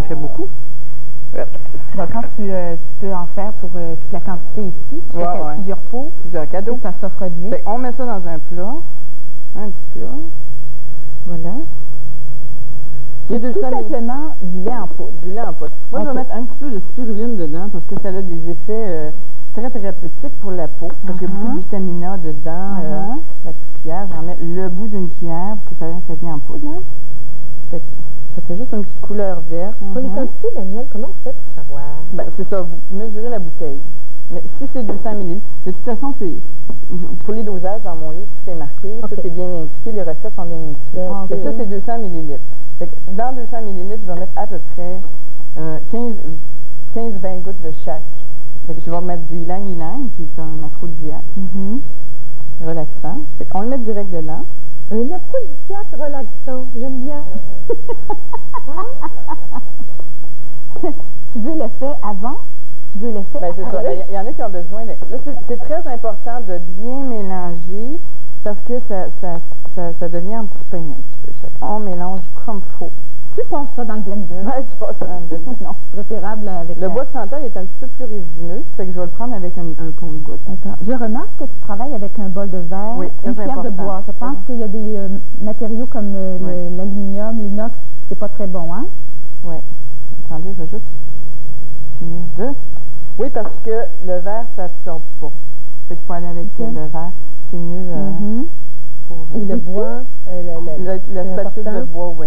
fait beaucoup. Ben, quand tu peux en faire pour toute la quantité ici, tu fais plusieurs pots, plusieurs cadeaux. Ça s'offre bien. Fait, on met ça dans un plat, un petit plat. Voilà. Tout simplement du lait en poudre. Du lait en poudre. Moi, je vais mettre un petit peu de spiruline dedans parce que ça a des effets très thérapeutiques pour la peau. Parce qu'il y a beaucoup de vitamine A dedans. La petite cuillère, j'en mets le bout d'une cuillère pour que ça vient en poudre. Hein? Ça fait juste une petite couleur verte. Pour les quantités, Daniel, comment on fait pour savoir? Ben, c'est ça, vous mesurez la bouteille. Mais si c'est 200 ml, de toute façon, pour les dosages dans mon livre, tout est marqué, tout est bien indiqué, les recettes sont bien indiquées. Ça, c'est 200 ml. Fait que dans 200 ml, je vais mettre à peu près 15-20 gouttes de chaque. Fait que je vais mettre du ylang-ylang, qui est un aphrodisiaque, relaxant. Fait qu'on le met direct dedans. Un aphrodisiaque relaxant, j'aime bien. Tu veux l'effet avant? Tu veux l'effet ben, c'est ça. Ben, y en a qui ont besoin de... Là, c'est très important de bien mélanger parce que ça devient un petit pain un petit peu. On mélange comme il faut. Tu passes ça dans le blender. Oui, tu passes ça dans le blender. Non, préférable avec le bois de santal est un petit peu plus résineux, ça fait que je vais le prendre avec un compte-gouttes. D'accord. Je remarque que tu travailles avec un bol de verre, une pierre de bois. Je pense qu'il y a des matériaux comme l'aluminium, l'inox, c'est pas très bon, hein? Oui. Attendez, je vais juste finir de... Oui, parce que le verre, ça absorbe pas. Fait qu'il faut aller avec le verre. C'est mieux pour... Et le bois, la spatule de bois, oui.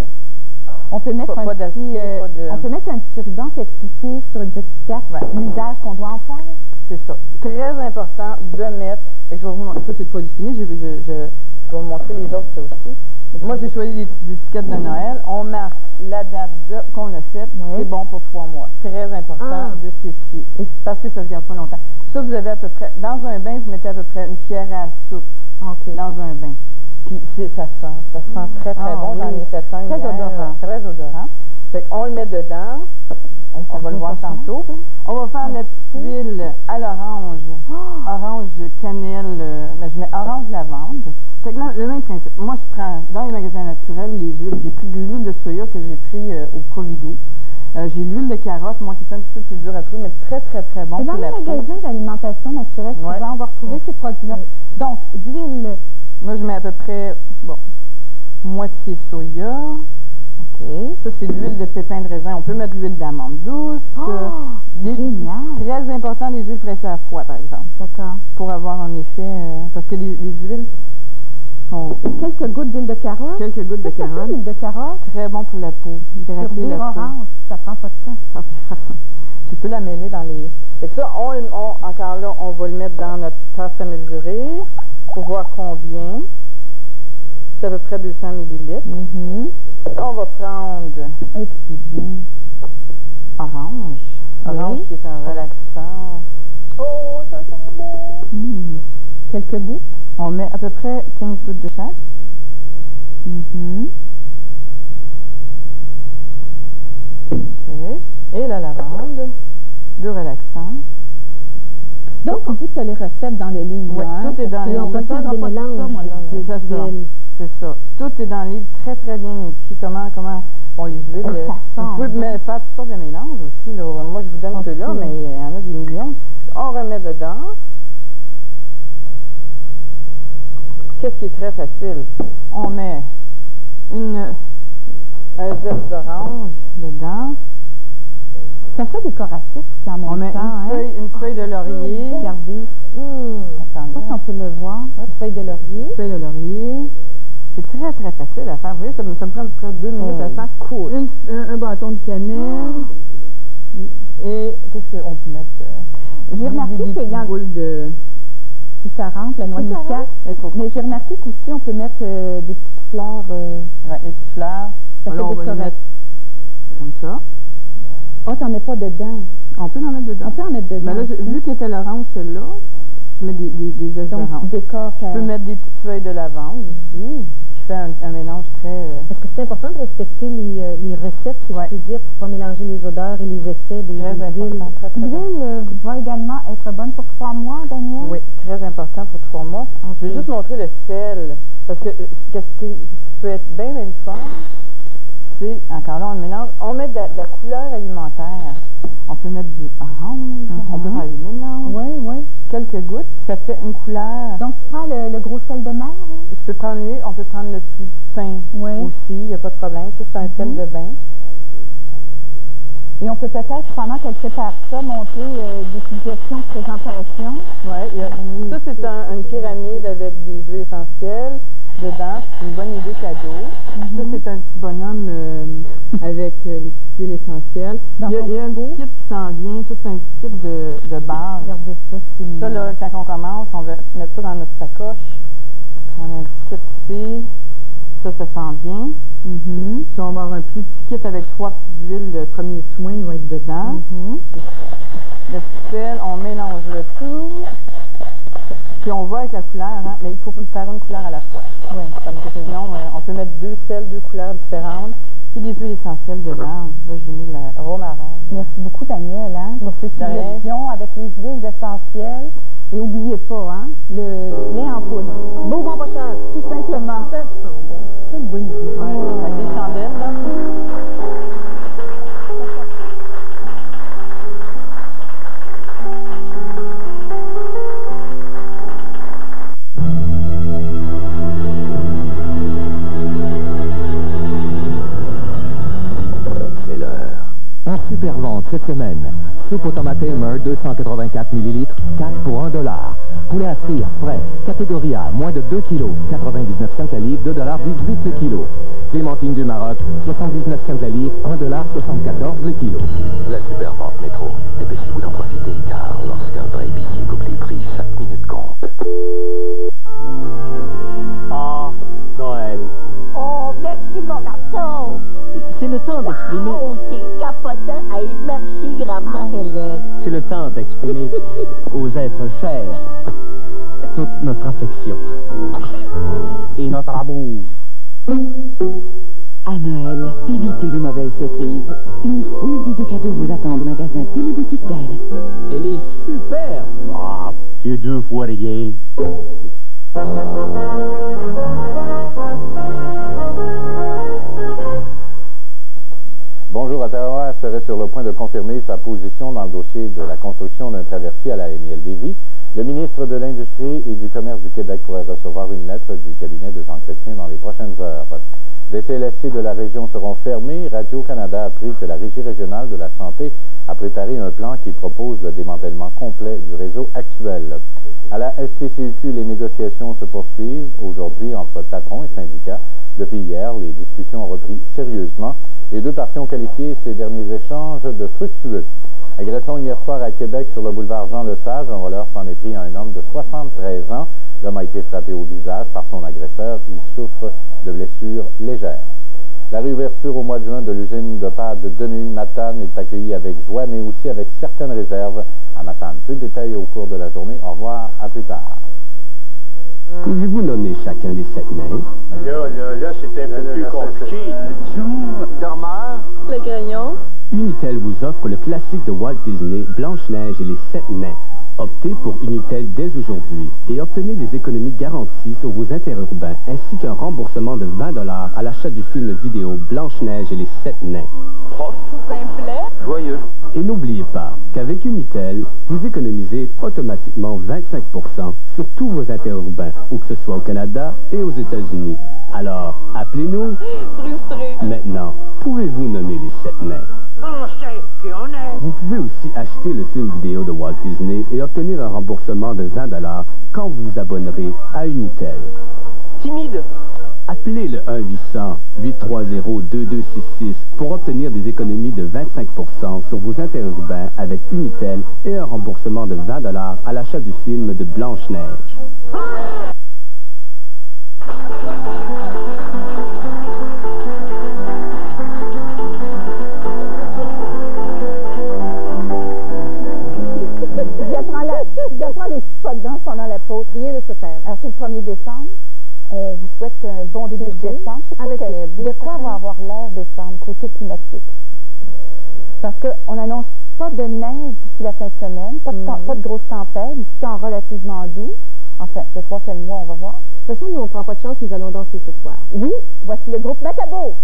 On peut mettre on peut mettre un petit ruban et expliquer sur une petite carte l'usage qu'on doit en faire. C'est ça. Très important de mettre. Fait que je vais vous montrer. Ça, c'est pas du fini. Je vais vous montrer les autres aussi. Moi, j'ai choisi des petites étiquettes de Noël. On marque la date qu'on a faite. C'est bon pour 3 mois. Très important de spécifier. Parce que ça ne se garde pas longtemps. Ça, vous avez à peu près... Dans un bain, vous mettez à peu près une cuillère à soupe dans un bain. Puis ça sent très, très bon. J'en ai fait un hier. Odorant. Très odorant. Fait qu'on le met dedans. On va le voir tantôt. On va faire la petite huile à l'orange. Orange cannelle. Mais je mets orange lavande. Fait que là, le même principe. Moi, je prends dans les magasins naturels les huiles. J'ai pris de l'huile de soya que j'ai pris au Provigo. J'ai l'huile de carotte, moi, qui est un petit peu plus dur à trouver, mais très, très, très bon. Et dans les magasins d'alimentation naturelle, souvent, on va retrouver ces produits-là. Donc, d'huile. Moi, je mets à peu près, moitié soya. OK. Ça, c'est de l'huile de pépins de raisin. On peut mettre de l'huile d'amande douce. Génial. Très important, les huiles pressées à froid, par exemple. D'accord. Pour avoir un effet... parce que les huiles sont... Quelques gouttes d'huile de carotte. Quelques gouttes de carotte. L'huile de carotte. Très bon pour la peau. Hydrater la peau. Orange, ça prend pas de temps. Tu peux la mêler dans les... Fait que ça, encore là, on va le mettre dans notre tasse à mesurer pour voir combien. C'est à peu près 200 ml. On va prendre un petit bout orange. Orange qui est un relaxant. Oh, ça sent bon! Quelques gouttes. On met à peu près 15 gouttes de chaque. OK. Et la lavande. 2 relaxants. Donc, on dit que tu as les recettes dans le livre. Oui, tout est dans le livre. On peut faire des mélanges. C'est ça. Tout est dans le livre, très, très bien indiqué. Comment les huiles... Vous pouvez faire toutes sortes de mélanges aussi. Là. Moi, je vous donne ceux-là, mais il y en a des millions. On remet dedans. Qu'est-ce qui est très facile? On met un zeste d'orange dedans. Ça fait décoratif aussi en même temps. On met une feuille de laurier. Regardez. Je sais pas si on peut le voir. Une feuille de laurier. Feuille de laurier. C'est très, très facile à faire. Vous voyez, ça me prend à peu près 2 minutes à faire. Cool. Un bâton de cannelle. Et qu'est-ce qu'on peut mettre? J'ai remarqué qu'il y a boules de... Si ça rentre, la noix de muscade. Mais j'ai remarqué qu'aussi, on peut mettre des petites fleurs. Oui, les petites fleurs. Ça fait décoratif. Comme ça. Oh, t'en mets pas dedans. On peut en mettre dedans. On peut en mettre dedans. Ben là, vu qu'elle était l'orange, celle-là, je mets des zestes d'orange. Je peux mettre des petites feuilles de lavande ici, qui fait un mélange très... Est-ce que c'est important de respecter les recettes, si je puis dire, pour ne pas mélanger les odeurs et les effets des huiles? L'huile va également être bonne pour 3 mois, Daniel? Oui, très important pour 3 mois. Je vais juste montrer le sel, parce que ce qui peut être bien fun, c'est, encore là, on mélange, on met de la couleur peut mettre du orange, on peut faire des mélanges. Oui, oui. Quelques gouttes, ça fait une couleur. Donc, tu prends le gros sel de mer? Hein? Je peux prendre lui, on peut prendre le plus fin aussi, il n'y a pas de problème. Ça, c'est un sel de bain. Et on peut peut-être, pendant qu'elle prépare ça, montrer des suggestions de présentation. Oui, ça, c'est une pyramide avec des huiles essentielles dedans. C'est une bonne idée cadeau. Ça, c'est un petit bonhomme avec une petite huile essentielle. Il y a un petit kit qui s'en vient. Ça, c'est un petit kit de base. Regardez ça, c'est ça, là, quand on commence, on va mettre ça dans notre sacoche. On a un petit kit ici. Ça s'en vient. Si on va avoir un plus petit kit avec 3 petites huiles de premier soin, il va être dedans. Le sel, on mélange le tout. Puis on voit avec la couleur, hein, mais il faut faire une couleur à la fois. Oui. Parce que sinon, on peut mettre 2 sels, 2 couleurs différentes. Puis les huiles essentielles dedans. Là, j'ai mis la romarin. Merci beaucoup, Daniel, hein, pour ces suggestions avec les huiles essentielles. Et n'oubliez pas, hein, le lait en poudre. Beau, bon, pas cher. Tout simplement. Ça sent bon. Quelle bonne idée. Ouais, avec des chandelles, là. C'est l'heure. En super vente cette semaine, soupe au tomate Elmer 284 ml, 4 pour $1. Poulet à frire frais, catégorie A, moins de 2 kg, 99 cents la livre, $2,18 le kilo. Clémentine du Maroc, 79 cents la livre, $1,74 le kilo. La super vente métro. Dépêchez-vous d'en profiter, car lorsqu'un vrai billet coupe les prix, chaque minute compte. Ah, Noël. Oh, merci mon garçon. C'est le temps d'exprimer. Oh, c'est capotant. Hey, merci grand-mère. C'est le temps d'exprimer aux êtres chers toute notre affection et notre amour. À Noël, évitez les mauvaises surprises. Une foule d'idées cadeaux vous attend au magasin Téléboutique Belle. Elle est superbe. Ah, c'est 2 fois rien. Bonjour, Ottawa serait sur le point de confirmer sa position dans le dossier de la construction d'un traversier à la MIL Lévis. Le ministre de l'Industrie et du Commerce du Québec pourrait recevoir une lettre du cabinet de Jean Chrétien dans les prochaines heures. Des CLSC de la région seront fermés. Radio-Canada a appris que la Régie régionale de la santé a préparé un plan qui propose le démantèlement complet du réseau actuel. À la STCUQ, les négociations se poursuivent aujourd'hui entre patrons et syndicats. Depuis hier, les discussions ont repris sérieusement. Les deux parties ont qualifié ces derniers échanges de fructueux. Agression hier soir à Québec sur le boulevard Jean-Lesage. Un voleur s'en est pris à un homme de 73 ans. L'homme a été frappé au visage par son agresseur. Il souffre de blessures légères. La réouverture au mois de juin de l'usine de pâtes de Denis-Matane est accueillie avec joie, mais aussi avec certaines réserves à Matane. Peu de détails au cours de la journée. Au revoir, à plus tard. Pouvez-vous nommer chacun des 7 nains? Là, c'est un peu plus compliqué. Dormeur. Le grognon. Unitel vous offre le classique de Walt Disney, Blanche-Neige et les 7 nains. Optez pour Unitel dès aujourd'hui et obtenez des économies garanties sur vos interurbains ainsi qu'un remboursement de 20 $ à l'achat du film vidéo Blanche-Neige et les 7 nains. Prof. Simplet. Joyeux. Et n'oubliez pas qu'avec Unitel, vous économisez automatiquement 25 % sur tous vos interurbains, où que ce soit au Canada et aux États-Unis. Alors, appelez-nous. Frustré. Maintenant, pouvez-vous nommer les 7 nains? On sait qu'on est. Vous pouvez aussi acheter le film vidéo de Walt Disney et obtenir un remboursement de 20 $ quand vous vous abonnerez à Unitel. Timide. Appelez le 1-800-830-2266 pour obtenir des économies de 25 % sur vos interurbains avec Unitel et un remboursement de 20 $ à l'achat du film de Blanche-Neige. J'apprends les petits pas de danse pendant la pause. Rien ne se perd. Alors, c'est le 1er décembre. On vous souhaite un bon début de décembre. Avec de quoi va avoir l'air décembre, côté climatique? Parce qu'on n'annonce pas de neige d'ici la fin de semaine, pas de grosse tempête, du temps relativement doux. Enfin, le 3 c'est le mois, on va voir. De toute façon, nous, on ne prend pas de chance, nous allons danser ce soir. Oui, voici le groupe Macabo.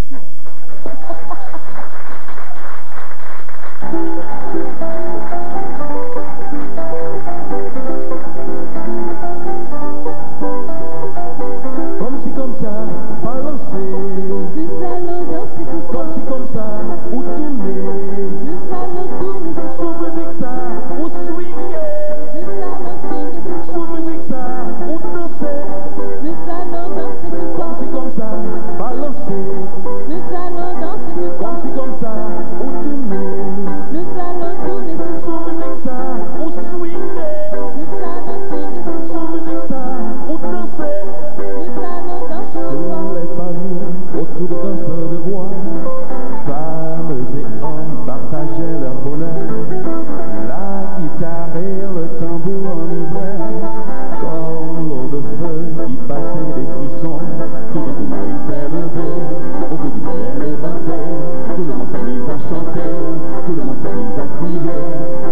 la crier,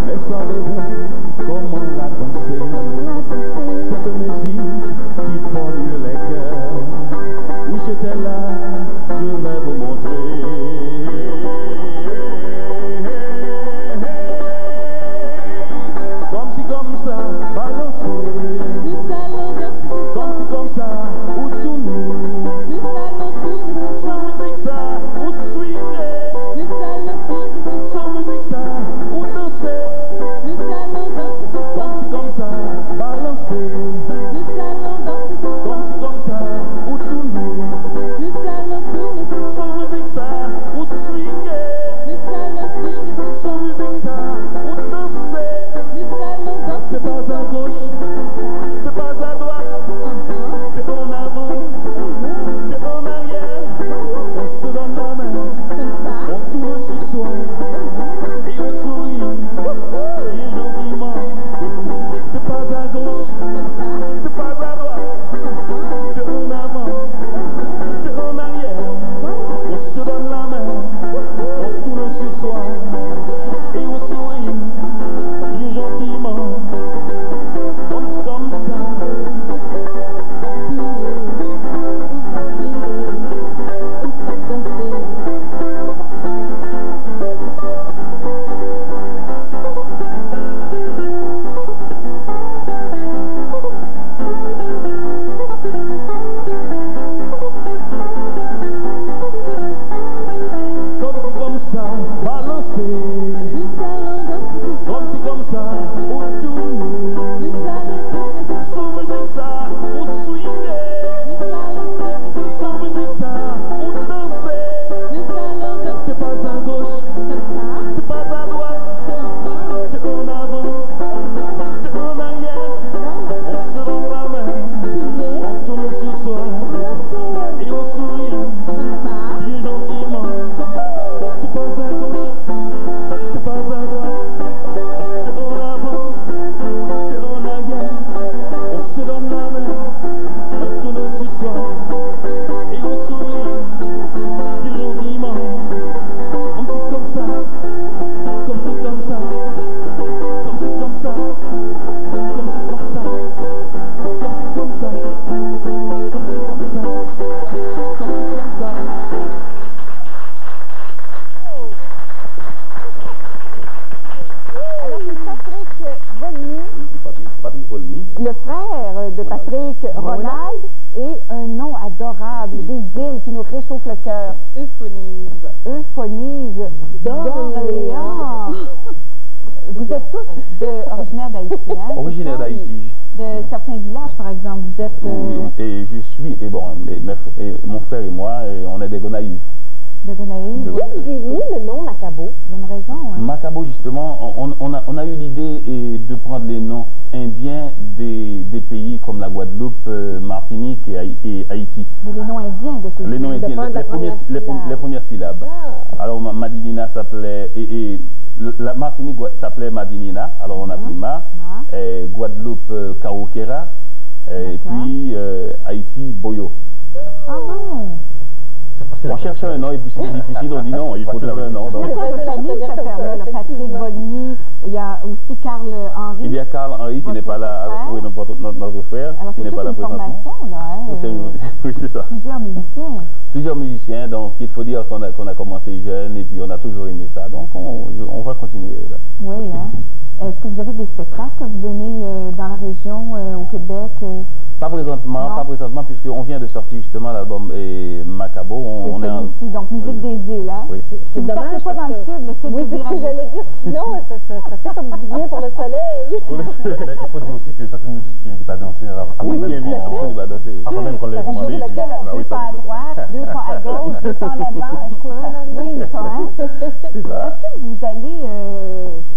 mais savez-vous comment la danser? Cette musique qui pollue les cœurs. Oui, j'étais là, je vais vous montrer. Comme si comme ça, balancer. Comme si comme ça, ou tourner. Sans musique ça, ou swinguer. Sans musique ça, ou danser. Comme si comme ça, balancer. Comme si comme ça, ou tourner. Sans musique ça, ou swinguer. Sans musique ça, ou danser. C'est pas à gauche, c'est pas à droite, c'est en avant, c'est en arrière. On se donne la main, on tourne sur soi et on sourit, bien gentiment. C'est pas à gauche, c'est pas à droite, c'est en avant, c'est en arrière. On se donne la main, on tourne sur soi et on sourit, bien gentiment. Comme ça. Comme ça, balancer. Comme ça, ou tourner. Sans musique ça, ou swinguer. Sans musique ça, ou danser. C'est pas à gauche, c'est pas à droite, c'est en avant, c'est en arrière. On se donne la main, on tourne sur soi et on sourit, bien gentiment. C'est pas à gauche, c'est pas à droite, c'est en avant, c'est en arrière. On se donne la main, on tourne sur soi et on sourit, bien gentiment. Comme c'est comme ça, comme c'est comme ça, comme c'est comme ça, comme c'est comme ça, comme c'est comme ça, comme c'est comme ça, comme c'est comme ça. Alors, c'est Patrick Volny, Patrick Volny. le frère de Patrick Ronald, et un nom adorable, des îles qui nous réchauffent le cœur. Euphonise d'Orléans. Vous êtes tous originaires d'Haïti, hein? Originaire d'Haïti. De certains villages, par exemple. Vous êtes... Oui, et je suis, et bon, mon frère et moi, on est des Gonaïves. De Gonaïves. De- Oui. D'où est venu le nom Macabo? Il y a une raison, hein? Macabo, justement, on a eu l'idée de prendre les noms indiens des pays comme la Guadeloupe, Martinique et Haïti. Mais les noms indiens de ces Les noms îles. indiens, prendre la les premières syllabes. Alors, Madinina s'appelait, la Martinique s'appelait Madinina, alors on a pris Ma, et Guadeloupe, Kaokera, et puis Haïti, Boyo. Ah bon? On cherchait un nom et puis c'était difficile, on dit non, il faut trouver un nom. Donc. C'est votre famille, cette affaire-là, le Patrick Volny. Il y a aussi Carl Henry. Il y a Carl Henry qui n'est pas là, oui, notre frère, Alors, qui n'est pas là c'est toute une présentement. formation, là, hein? Oui, c'est ça. Plusieurs musiciens. Plusieurs musiciens, donc il faut dire qu'on a commencé jeune et puis on a toujours aimé ça, donc on va continuer là. Oui, hein? Est-ce que vous avez des spectacles que vous donnez dans la région, au Québec? Pas présentement, puisqu'on vient de sortir justement l'album Macabo. On est en... Ici, donc musique des îles, hein? Oui. Si vous ne partez pas dans le sud, le sud Oui, c'est ce que j'allais dire. Sinon, ça fait comme du bien pour le soleil. Il faut dire aussi que certaines musiques qui n'étaient pas dansées avant même avant même qu'on l'ait demandé. Deux pas à droite, deux pas à gauche, deux pas en avant. Écoute, ça swing, ça, hein? C'est ça. Est-ce que vous allez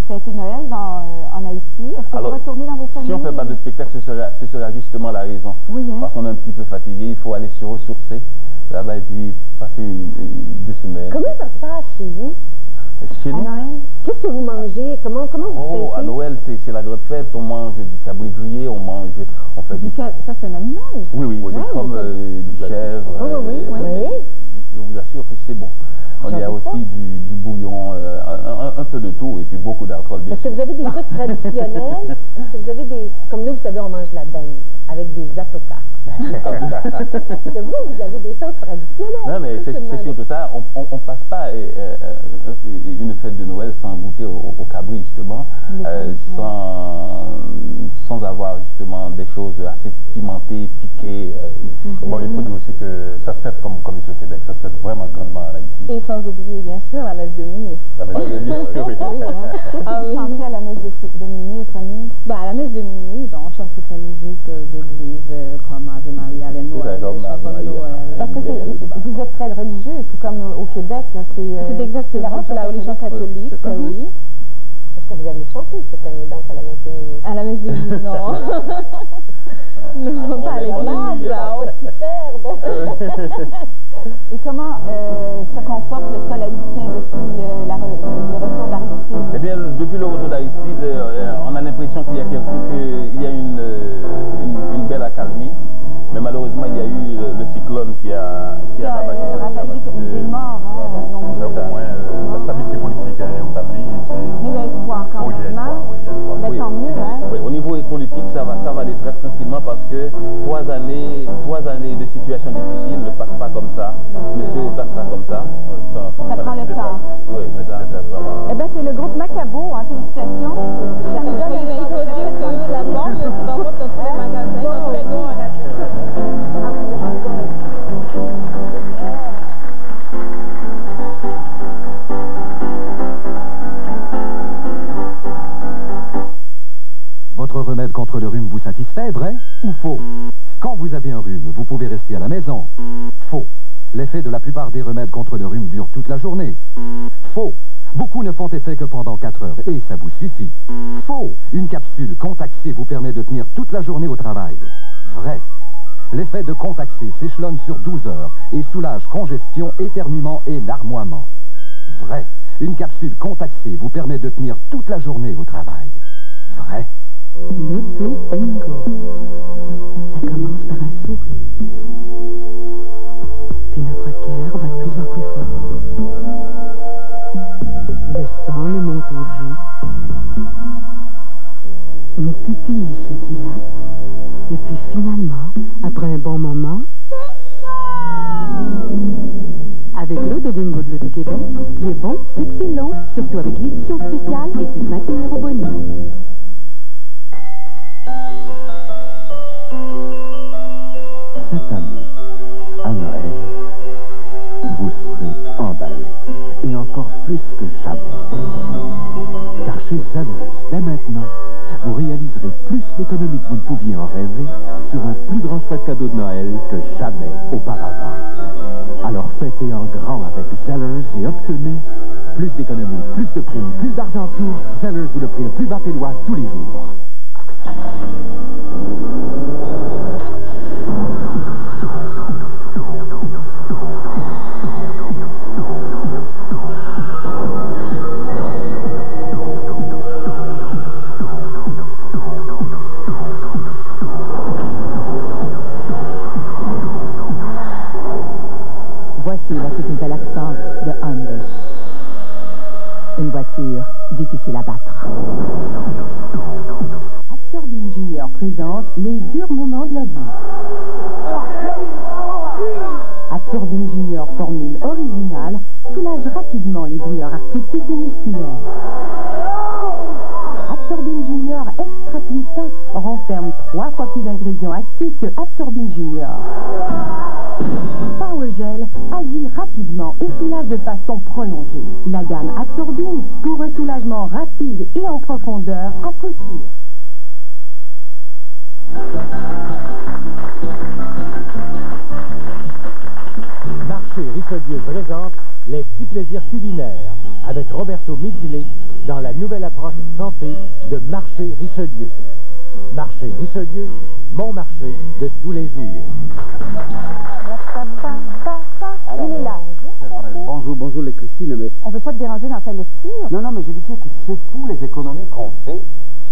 fêter Noël en Haïti? Est-ce que vous retournez dans vos familles? Si on ne fait pas de spectacle, ce sera justement la raison. Oui, hein? Parce qu'on est un petit peu fatigué, il faut aller se ressourcer là-bas et puis passer 2 semaines. Comment ça se passe chez vous? Chez nous? À Noël? Qu'est-ce que vous mangez? Comment vous fêtez? À Noël, c'est la grande fête. On mange du cabri grillé, on fait du... Ça, c'est un animal? Oui, c'est comme du chèvre. Oui. Je vous assure que c'est bon. Il y a aussi du bouillon, un peu de tout, et puis beaucoup d'alcool, bien sûr. Est-ce que vous avez des trucs traditionnels? Est-ce que vous avez des... Comme nous, vous savez, on mange de la dinde avec des atokas. Est-ce que vous avez des choses traditionnelles? Non, mais c'est surtout ça. On ne passe pas une fête de Noël sans goûter au cabri, justement, sans avoir justement des choses assez pimentées, piquées. Bon, il faut dire aussi que ça se fête comme ici au Québec, ça se fête vraiment grandement en Haïti. Et sans oublier, bien sûr, la messe de minuit. La messe de minuit, oui. Ah oui. Vous à la messe de minuit, Fanny? Ben, à la messe de minuit, on chante toute la musique d'église, comme Ave Maria, les Noël, les chansons de Noël. Parce que vous êtes très religieux, tout comme au Québec. C'est exactement la religion catholique, oui. Est-ce que vous allez chanter cette année, donc, à la messe de minuit? À la messe de minuit, non. Non, pas à l'église. Et comment se comporte le sol haïtien depuis le retour d'Aristide? Eh bien, depuis le retour d'Aristide, on a l'impression qu'il y a une belle accalmie. Mais malheureusement, il y a eu le cyclone qui a ravagé des morts, au moins, la stabilité politique est établie. Mais il y a espoir quand même. Oui, tant mieux, hein? Oui, au niveau politique, ça va aller très tranquillement parce que 3 années de situation difficile ne passent pas comme ça. Monsieur ne passe pas comme ça. Ça prend le temps. Oui, c'est ça. Eh bien, c'est le groupe Macabo, hein, félicitations. Ça nous donne il faut dire que la bombe se vend dans tous les magasins, dans tous les gros Votre remède contre le rhume vous satisfait, vrai ou faux? Quand vous avez un rhume, vous pouvez rester à la maison. Faux. L'effet de la plupart des remèdes contre le rhume dure toute la journée. Faux. Beaucoup ne font effet que pendant 4 heures et ça vous suffit. Faux. Une capsule Contac-C vous permet de tenir toute la journée au travail. Vrai. L'effet de Contac-C s'échelonne sur 12 heures et soulage congestion, éternuement et larmoiement. Vrai. Une capsule Contac-C vous permet de tenir toute la journée au travail. Vrai. L'auto bingo. Ça commence par un sourire. Puis notre cœur va de plus en plus fort. Le sang nous monte aux joues. Nos pupilles se dilatent. Et puis finalement, après un bon moment, avec l'auto bingo de l'Auto-Québec, ce qui est bon, c'est que c'est long, surtout avec l'édition spéciale et ses 5 numéros bonus. Cette année, à Noël, vous serez emballés, et encore plus que jamais. Car chez Zellers, dès maintenant, vous réaliserez plus d'économies que vous ne pouviez en rêver sur un plus grand choix de cadeaux de Noël que jamais auparavant. Alors fêtez en grand avec Zellers et obtenez plus d'économies, plus de primes, plus d'argent en retour. Zellers vous le prix le plus bas pélois tous les jours. Voici la toute nouvelle accent de Hyundai. Une voiture difficile à battre. Absorbine Junior présente les durs moments de la vie. Absorbine Junior formule originale soulage rapidement les douleurs arthritiques et musculaires. Absorbine Junior extra puissant renferme 3 fois plus d'ingrédients actifs que Absorbine Junior. Power Gel agit rapidement et soulage de façon prolongée. La gamme Absorbine pour un soulagement rapide et en profondeur à coup sûr. Marché Richelieu présente les petits plaisirs culinaires avec Roberto Midile dans la nouvelle approche santé de Marché Richelieu. Marché Richelieu, mon marché de tous les jours. Il est là. Bonjour les Christine, mais... On ne veut pas te déranger dans ta lecture. Non, mais je disais que c'est fou les économies qu'on fait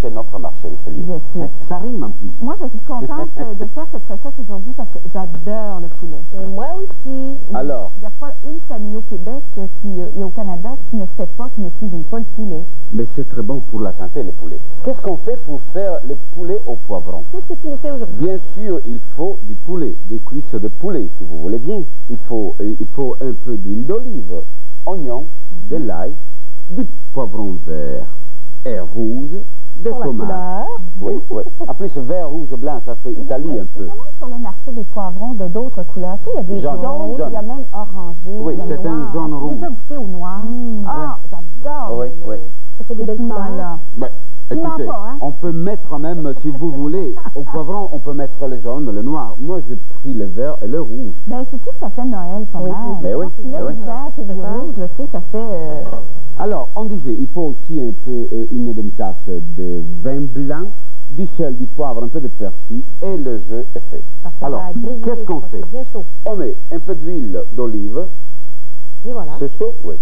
chez notre marché Richelieu. Bien sûr. Ça rime en plus. Moi, je suis contente de faire cette recette aujourd'hui parce que j'adore le poulet. Et moi aussi. Alors? Il n'y a pas une famille au Québec et au Canada qui ne sait pas, qui ne cuisine pas le poulet. Mais c'est très bon pour la santé, les poulets. Qu'est-ce qu'on fait pour faire les poulets au poivron? Qu'est-ce que tu nous fais aujourd'hui? Bien sûr, il faut du poulet, des cuisses de poulet, si vous voulez bien. Il faut un peu d'huile d'olive, oignon, de l'ail, du poivron vert et rouge, des Pour la tomates. couleur. Oui, oui. En plus, vert, rouge, blanc, ça fait Italie un peu. Il y a même sur le marché des poivrons de d'autres couleurs. Tu sais, il y a des Jaune, jaunes, jaune. il y a même orangé. Oui, il y a c'est un noir. jaune J'ai rouge. déjà goûté au noir. Ah, j'adore. Oui, oui. Ça fait des belles couleurs. là. Ben, écoutez, pas, hein? on peut mettre même, si vous voulez, au poivron, on peut mettre le jaune, le noir. Moi, j'ai pris le vert et le rouge. Ben, c'est sûr que ça fait Noël pas Oui, mal. mais oui, Quand il y a mais du oui. vert et du rouge, je sais, ça fait... Alors, on disait, il faut aussi un peu une demi-tasse de vin blanc, du sel, du poivre, un peu de persil, et le jeu est fait. Parfait. Alors, Ça a grillé, qu'est-ce qu'on c'est fait? bien chaud. On met un peu d'huile d'olive. Et voilà. C'est chaud? Oui.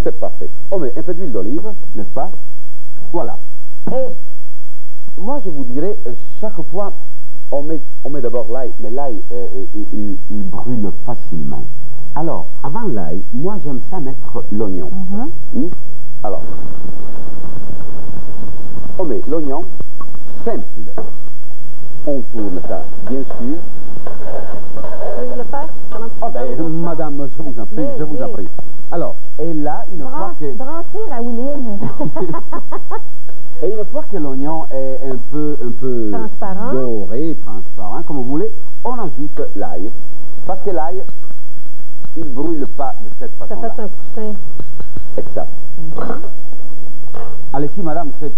C'est parfait. On met un peu d'huile d'olive, n'est-ce pas? Voilà. Et moi, je vous dirais, chaque fois, on met d'abord l'ail, mais l'ail, il brûle facilement. Alors, avant l'ail, moi, j'aime ça mettre l'oignon. Alors, on met l'oignon simple. On tourne ça, bien sûr. Tu veux que je le fasse? Pendant que tu Ah ben, parles de ça? madame, je vous en prie, je vous en prie. Alors, et là, une fois que... Brancher à Willine. Et une fois que l'oignon est un peu Transparent. doré, transparent, comme vous voulez, on ajoute l'ail. Parce que l'ail, il ne brûle pas de cette Ça façon-là. fait un coussin. Exact. Allez-y, madame, c'est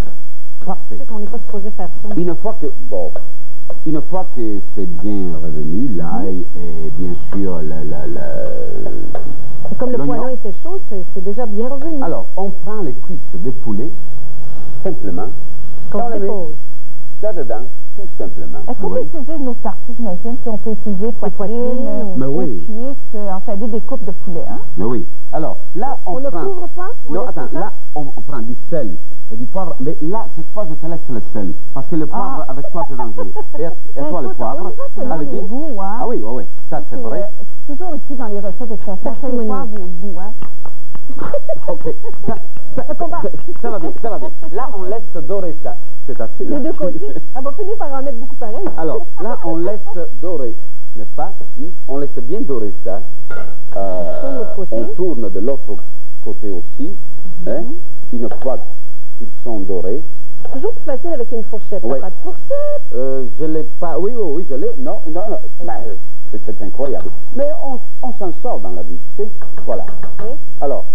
Je parfait. sais qu'on n'est pas supposé faire ça. Une fois que c'est bien revenu, l'ail et bien sûr Et comme le l'oignon. poêlon était chaud, c'est déjà bien revenu. Alors, on prend les cuisses de poulet, simplement, Qu'on on les met dépose. là-dedans, tout simplement. Est-ce qu'on peut Oui. utiliser une autre partie, j'imagine, si on peut utiliser poitrine, Mais oui. cuisse, enfin des découpes de poulet, hein? Mais oui. Alors, là, on ne prend... couvre pas? On Non, laisse attends, comme ça? là, on prend du sel et du poivre. Mais là, cette fois, je te laisse le sel. Parce que le poivre, avec toi, c'est dangereux. Et toi, le poivre. Selon Allez-y. les goûts, hein? Ah oui, oui, oui. Ça, c'est vrai. C'est toujours écrit dans les recettes de toute façon, c'est le poivre au goût, hein? OK. Ça va bien, ça va bien. Là, on laisse dorer ça. C'est assez. Les deux côtés, elle va finir par en mettre beaucoup pareil. Alors, là, on laisse dorer, n'est-ce pas? On laisse bien dorer ça. Tourne de l'autre côté. On tourne de l'autre côté aussi. Hein? Une fois qu'ils sont dorés. C'est toujours plus facile avec une fourchette. Ouais. T'as pas de fourchette? Je l'ai pas. Oui, oui, oui, je l'ai. Non, non, non. Ben, c'est incroyable. Mais on s'en sort dans la vie, tu sais. Voilà. Oui. Alors,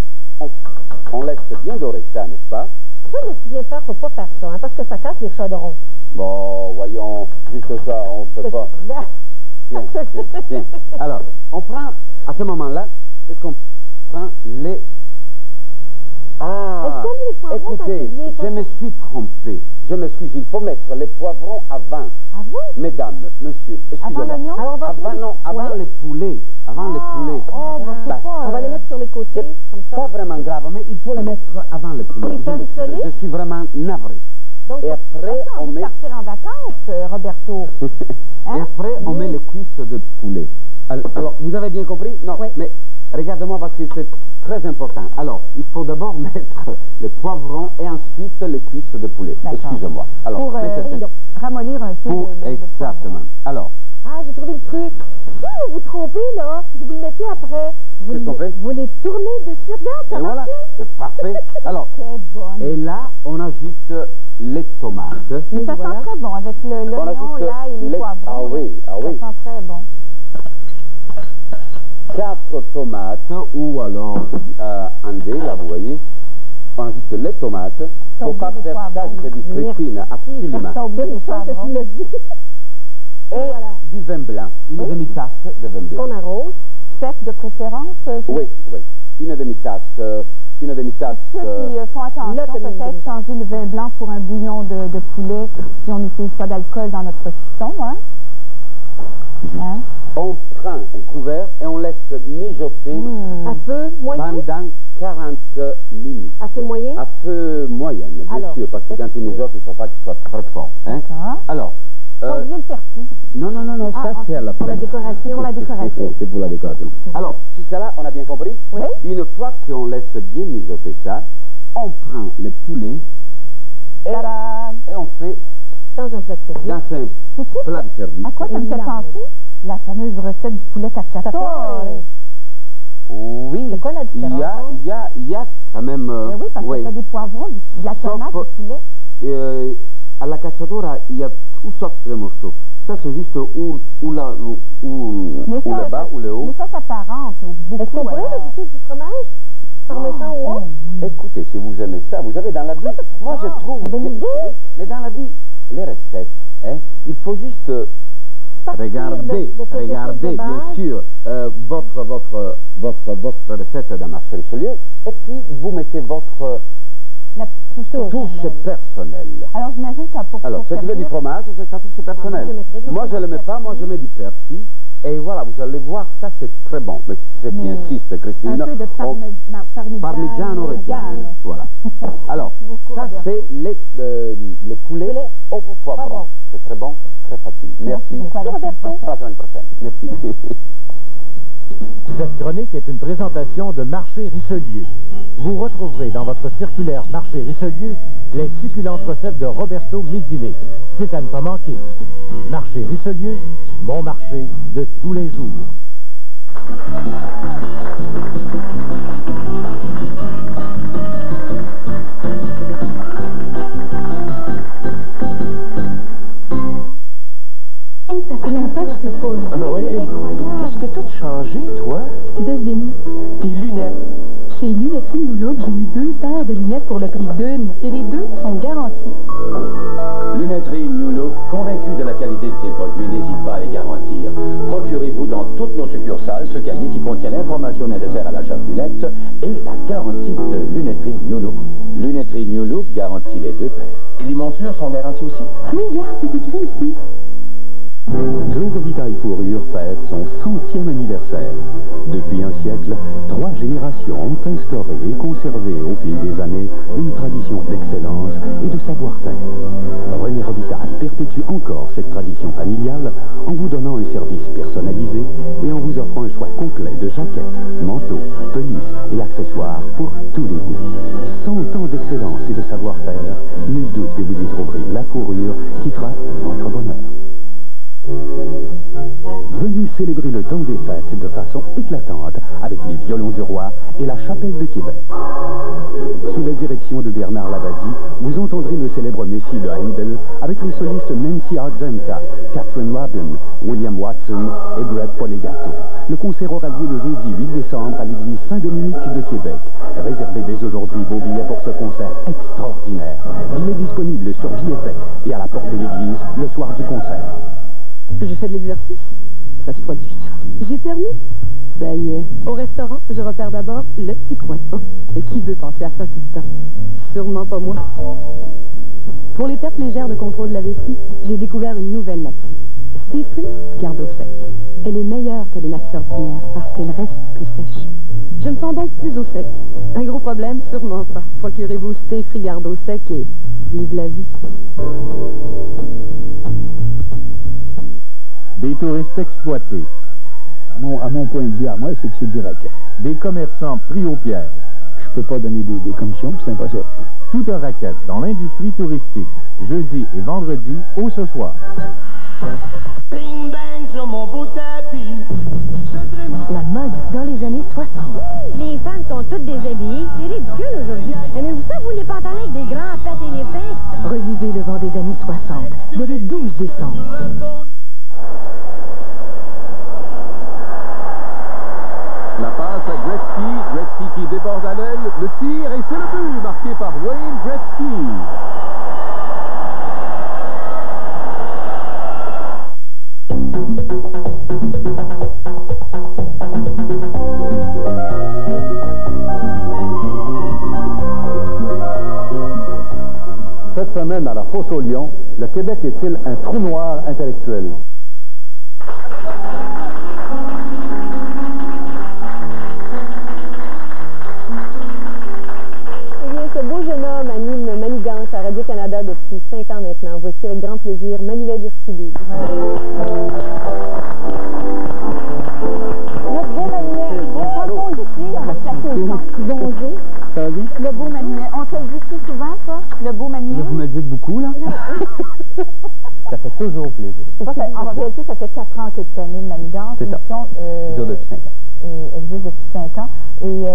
on laisse bien dorer ça, n'est-ce pas? Ça, mais tu viens de faire, faut pas faire ça, hein, parce que ça casse les chaudrons. Bon, voyons, juste ça, on ne peut pas. Regarde. Tiens, tiens, tiens. Alors, on prend, à ce moment-là, est-ce qu'on prend les... Ah, Est-ce qu'on met les poivrons quand écoutez, c'est bien je fait? me suis trompé. Je m'excuse, il faut mettre les poivrons avant. Avant? Mesdames, monsieur, excusez-moi. Avant l'oignon? Alors, on va Avant, non, avant les poulets. Avant les poulets. Oh, ben, Ben, faut pas... On va les mettre sur les côtés, comme ça. Pas vraiment grave, mais il faut les mettre avant le poulet. Pour les faire rissoler? Je suis vraiment navré. Donc, Et après, Attends, on veut met... partir en vacances, Roberto. Et après, on met les cuisses de poulet. Alors, vous avez bien compris? Non, Oui. mais regarde-moi parce que c'est très important. Alors, il faut d'abord mettre le poivron et ensuite les cuisses de poulet. D'accord. Excusez-moi. Alors, Pour mais c'est- ramollir un peu pour le exactement. Alors, ah, j'ai trouvé le truc. Si vous vous trompez, là, si vous le mettez après, vous, Qu'est-ce qu'on fait? vous les tournez dessus. Regarde, ça et voilà, marche. c'est parfait. Alors, C'est bon. et là, on ajoute les tomates. Mais ça voilà. sent très bon avec On l'oignon, ajoute l'ail et les les- poivrons. Ah oui, ah oui. Ça sent très bon. 4 tomates, ou alors en dés, là, vous voyez. On ajoute les tomates. Il ne faut pas Tomber des faire ça, poivrons. c'est du crétine, absolument. Ça oublie les Je sens que poivrons. tu l'as dit. Et du vin blanc, une demi-tasse de vin blanc. Qu'on arrose. Sec de préférence. Oui, oui. Une demi-tasse. Ceux qui font attention, là, t'as mis une peut-être changer le vin blanc pour un bouillon de poulet si on n'utilise pas d'alcool dans notre fiston, hein? On prend un couvert et on laisse mijoter Un peu moyen. pendant 40 minutes. À feu moyen? À feu moyenne, bien sûr, parce que quand il mijote, il ne faut pas qu'il soit trop fort. Hein? Alors, Pas oublier le persil. non, ça c'est à la fin. Pour la décoration. Pour la décoration. C'est pour la décoration. Alors, jusqu'à là, on a bien compris? Oui. Une fois qu'on laisse bien mijoter ça, on prend le poulet et on fait Dans un plat de service. dans un Sais-tu plat de service. à quoi ça me fait Évidemment. penser? La fameuse recette du poulet cacciatore. Oui. C'est quoi la différence? Il y a quand même... Mais oui, parce que t'as des poivrons, de la tomate, du poulet. À la cacciatora, il y a tout sortes de morceaux. Ça, c'est juste ou le bas ou le haut. Mais ça s'apparente beaucoup. Est-ce qu'on pourrait rajouter du fromage? Parmesan ou autre? Écoutez, si vous aimez ça, vous avez dans la vie... Moi, je trouve... Bonne idée. Oui, mais dans la vie, les recettes, hein, il faut juste... Regardez, bien sûr, votre recette dans Marché Richelieu, et puis vous mettez votre La petite touche personnelle. Alors, j'imagine qu'à pour Alors, si tu veux du fromage, c'est ta touche personnelle. Moi, je ne le mets pas, moi, je mets du persil. Et voilà, vous allez voir, ça, c'est très bon. Mais si tu insistes, Christine... Un peu de Parmigiano Reggiano. Voilà. Alors, ça, c'est le poulet au poivron. C'est très bon, très facile. Merci. Roberto. À la semaine prochaine. Merci. Cette chronique est une présentation de Marché Richelieu. Vous retrouverez dans votre circulaire Marché Richelieu les succulentes recettes de Roberto Midilé. C'est à ne pas manquer. Marché Richelieu, mon marché de tous les jours. Ça fait longtemps que je t'ai pas vu. Ah oui? Qu'est-ce que t'as changé, toi? Devine. Tes lunettes. Chez Lunetterie New Look, j'ai eu 2 paires de lunettes pour le prix d'une. Et les 2 sont garanties. Lunetterie New Look, convaincu de la qualité de ses produits, n'hésite pas à les garantir. Procurez-vous dans toutes nos succursales ce cahier qui contient l'information nécessaire à l'achat de lunettes et la garantie de Lunetterie New Look. Lunetterie New Look garantit les 2 paires. Et les montures sont garanties aussi? Oui, regarde, c'est écrit ici. Clorovitaille Fourrure fête son 100e anniversaire. Depuis un siècle, 3 générations ont instauré et conservé au fil des années une tradition d'excellence et de savoir-faire. René Robitaille perpétue encore cette tradition familiale en vous donnant un service personnalisé et en vous offrant un choix complet de jaquettes, manteaux, pelisses et accessoires pour tous les goûts. 100 ans d'excellence et de savoir-faire, nul doute que vous y trouverez la fourrure qui fera votre bonheur. Venez célébrer le temps des fêtes de façon éclatante avec les Violons du Roi et la Chapelle de Québec. Sous la direction de Bernard Labadie, vous entendrez le célèbre Messie de Handel avec les solistes Nancy Argenta, Catherine Robin, William Watson et Greg Polegato. Le concert aura lieu le jeudi 8 décembre à l'église Saint-Dominique de Québec. Réservez dès aujourd'hui vos billets pour ce concert extraordinaire. Billets disponibles sur Billetech et à la porte de l'église le soir du concert. J'ai fait de l'exercice. Ça se produit. J'ai permis. Ça y est. Au restaurant, je repère d'abord le petit coin. Oh, mais qui veut penser à ça tout le temps? Sûrement pas moi. Pour les pertes légères de contrôle de la vessie, j'ai découvert une nouvelle maxi. Stay Free garde au sec. Elle est meilleure que les maxi ordinaires parce qu'elle reste plus sèche. Je me sens donc plus au sec. Un gros problème? Sûrement pas. Procurez-vous Stay Free garde au sec et vive la vie. Des touristes exploités. À mon point de vue, à moi, c'est que c'est du racket. Des commerçants pris au piège. Je peux pas donner des commissions, c'est impossible. Tout un racket dans l'industrie touristique. Jeudi et vendredi au Ce Soir. Bing bang sur mon beau tapis. La mode dans les années 60. Les femmes sont toutes déshabillées. C'est ridicule aujourd'hui. Aimez-vous ça, vous, les pantalons avec des grands pattes et les fins? Revivez le vent des années 60 dès le 12 décembre. La passe à Gretzky qui déborde à l'œil, le tir et c'est le but marqué par Wayne Gretzky. Cette semaine, à la Fosse aux Lions, le Québec est-il un trou noir intellectuel? depuis 5 ans maintenant. Voici avec grand plaisir Manuel Ursulus. Notre beau Manuel, on ici, on va se placer au centre. Bonjour. Ça va bien? Le beau Manuel. On te le dit plus souvent, ça? Le beau Manuel? Vous me le dites beaucoup, là? Ça fait toujours plaisir. En réalité, ça fait 4 ans que tu animes Manigance. C'est ça. Ça dure depuis 5 ans. Existe depuis 5 ans. Et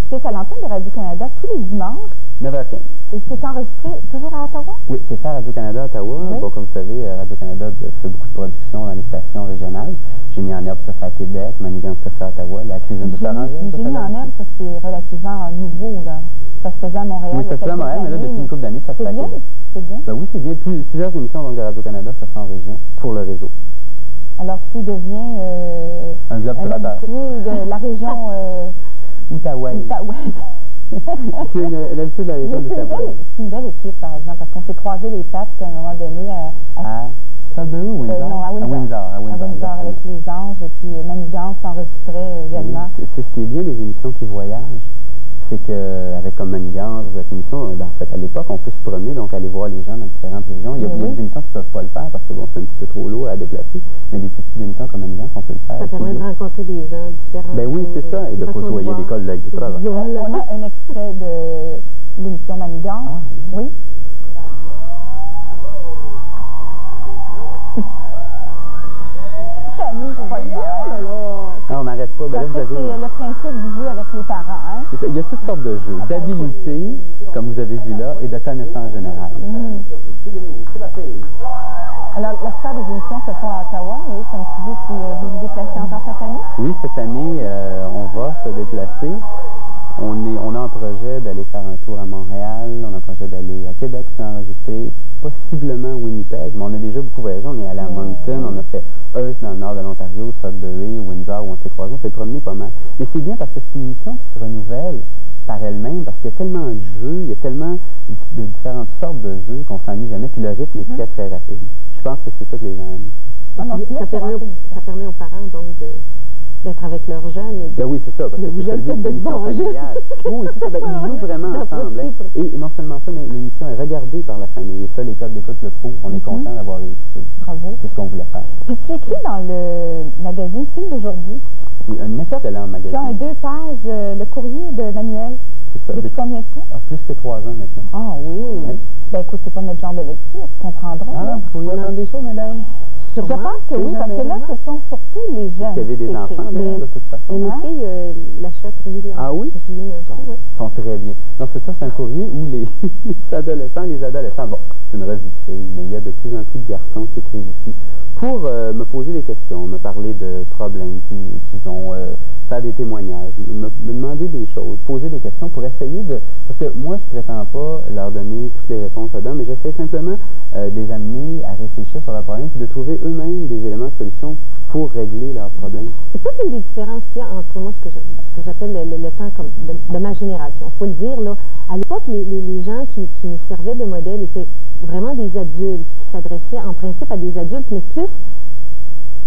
c'est à l'antenne de Radio-Canada tous les dimanches. 9h15. Et c'est enregistré toujours à Ottawa? Oui, c'est fait à Radio-Canada à Ottawa. Oui. Bon, comme vous savez, Radio-Canada fait beaucoup de production dans les stations régionales. Génie en herbe se fait à Québec, Manigance se fait à Ottawa, la cuisine de Sarangelle. Mais Génie en herbe, ça c'est relativement nouveau, là. Ça se faisait à Montréal. Oui, ça se fait à Montréal, mais là, depuis une couple d'années, ça se fait à Québec. C'est bien? Ben oui, c'est bien. Plusieurs émissions donc, de Radio-Canada se font en région pour le réseau. Alors, tu deviens un globe-trotteur. De la région Outaouais. C'est l'habitude de la région d'Outaouais. C'est une belle équipe, par exemple, parce qu'on s'est croisé les pattes à un moment donné à Sudbury ou Windsor? Non, à Windsor. À Windsor, avec les anges. Et puis Manigance s'enregistrait également. Oui, c'est ce qui est bien des émissions qui voyagent. C'est qu'avec comme Manigance, votre émission, en fait, à l'époque, on peut se promener, donc aller voir les gens dans différentes régions. Il y a des émissions qui ne peuvent pas le faire parce que bon, c'est un petit peu trop lourd à déplacer, mais des petites émissions comme Manigance, on peut le faire. Ça permet de rencontrer des gens différents. Ben oui, c'est ça, et de côtoyer des collègues de travail. Voilà. On a un extrait de l'émission Manigance. Ah, oui. Non, on n'arrête pas. Ben là, vous avez... C'est le principe du jeu avec les parents. Hein? Il y a toutes sortes de jeux, d'habilité, comme vous avez vu là, et de connaissances générales. Alors, la plupart des émissions se font à Ottawa, et comme tu dis, vous vous déplacez encore cette année? Oui, cette année, on va se déplacer. On a un projet d'aller faire un tour à Montréal, on a un projet d'aller à Québec s'enregistrer, possiblement Winnipeg, mais on a déjà beaucoup voyagé. On est allé à Moncton, on a fait Hearst dans le nord de l'Ontario, Sudbury, Windsor, où on s'est croisés, on s'est promené pas mal. Mais c'est bien parce que c'est une émission qui se renouvelle par elle-même, parce qu'il y a tellement de jeux, il y a tellement de différentes sortes de jeux qu'on s'ennuie jamais, puis le rythme est très très rapide. Je pense que c'est ça que les gens aiment. Ça permet aux parents donc d'être avec leurs jeunes. Et ben oui, c'est ça, parce que c'est une émission familiale. Oui, c'est ça, ben, ils jouent vraiment ensemble. Hein. Et non seulement ça, mais l'émission est regardée par la famille. Et ça, les codes d'écoute le prouvent. On est content d'avoir réussi ça. Bravo. C'est ce qu'on voulait faire. Puis tu écris dans le magazine Fille d'aujourd'hui. Oui, un excellent magazine. Tu as 2 pages, le courrier de Manuel. C'est ça. Depuis combien de temps? Plus que 3 ans maintenant. Ah oui. Ben écoute, c'est pas notre genre de lecture, tu comprendras. Ah, vous pourriez apprendre des choses, mesdames. Je pense que oui, parce que là, ce sont surtout les jeunes. Il y avait des enfants, de toute façon. Et mes filles l'achètent régulièrement. Ah oui? Ils sont très bien. Non, c'est ça, c'est un courrier où les adolescents, bon, c'est une revue de filles, mais il y a de plus en plus de garçons qui écrivent aussi, pour me poser des questions, me parler de problèmes qu'ils ont, faire des témoignages, me demander des choses, poser des questions pour essayer de... Parce que moi, je prétends pas leur donner toutes les réponses là-dedans, mais j'essaie simplement de les amener à réfléchir sur leurs problèmes et de trouver eux-mêmes des éléments de solution pour régler leurs problèmes. C'est peut-être une des différences qu'il y a entre moi, ce que j'appelle le temps comme de ma génération. Il faut le dire, là. À l'époque, les gens qui nous servaient de modèle étaient vraiment des adultes qui s'adressaient en principe à des adultes, mais plus,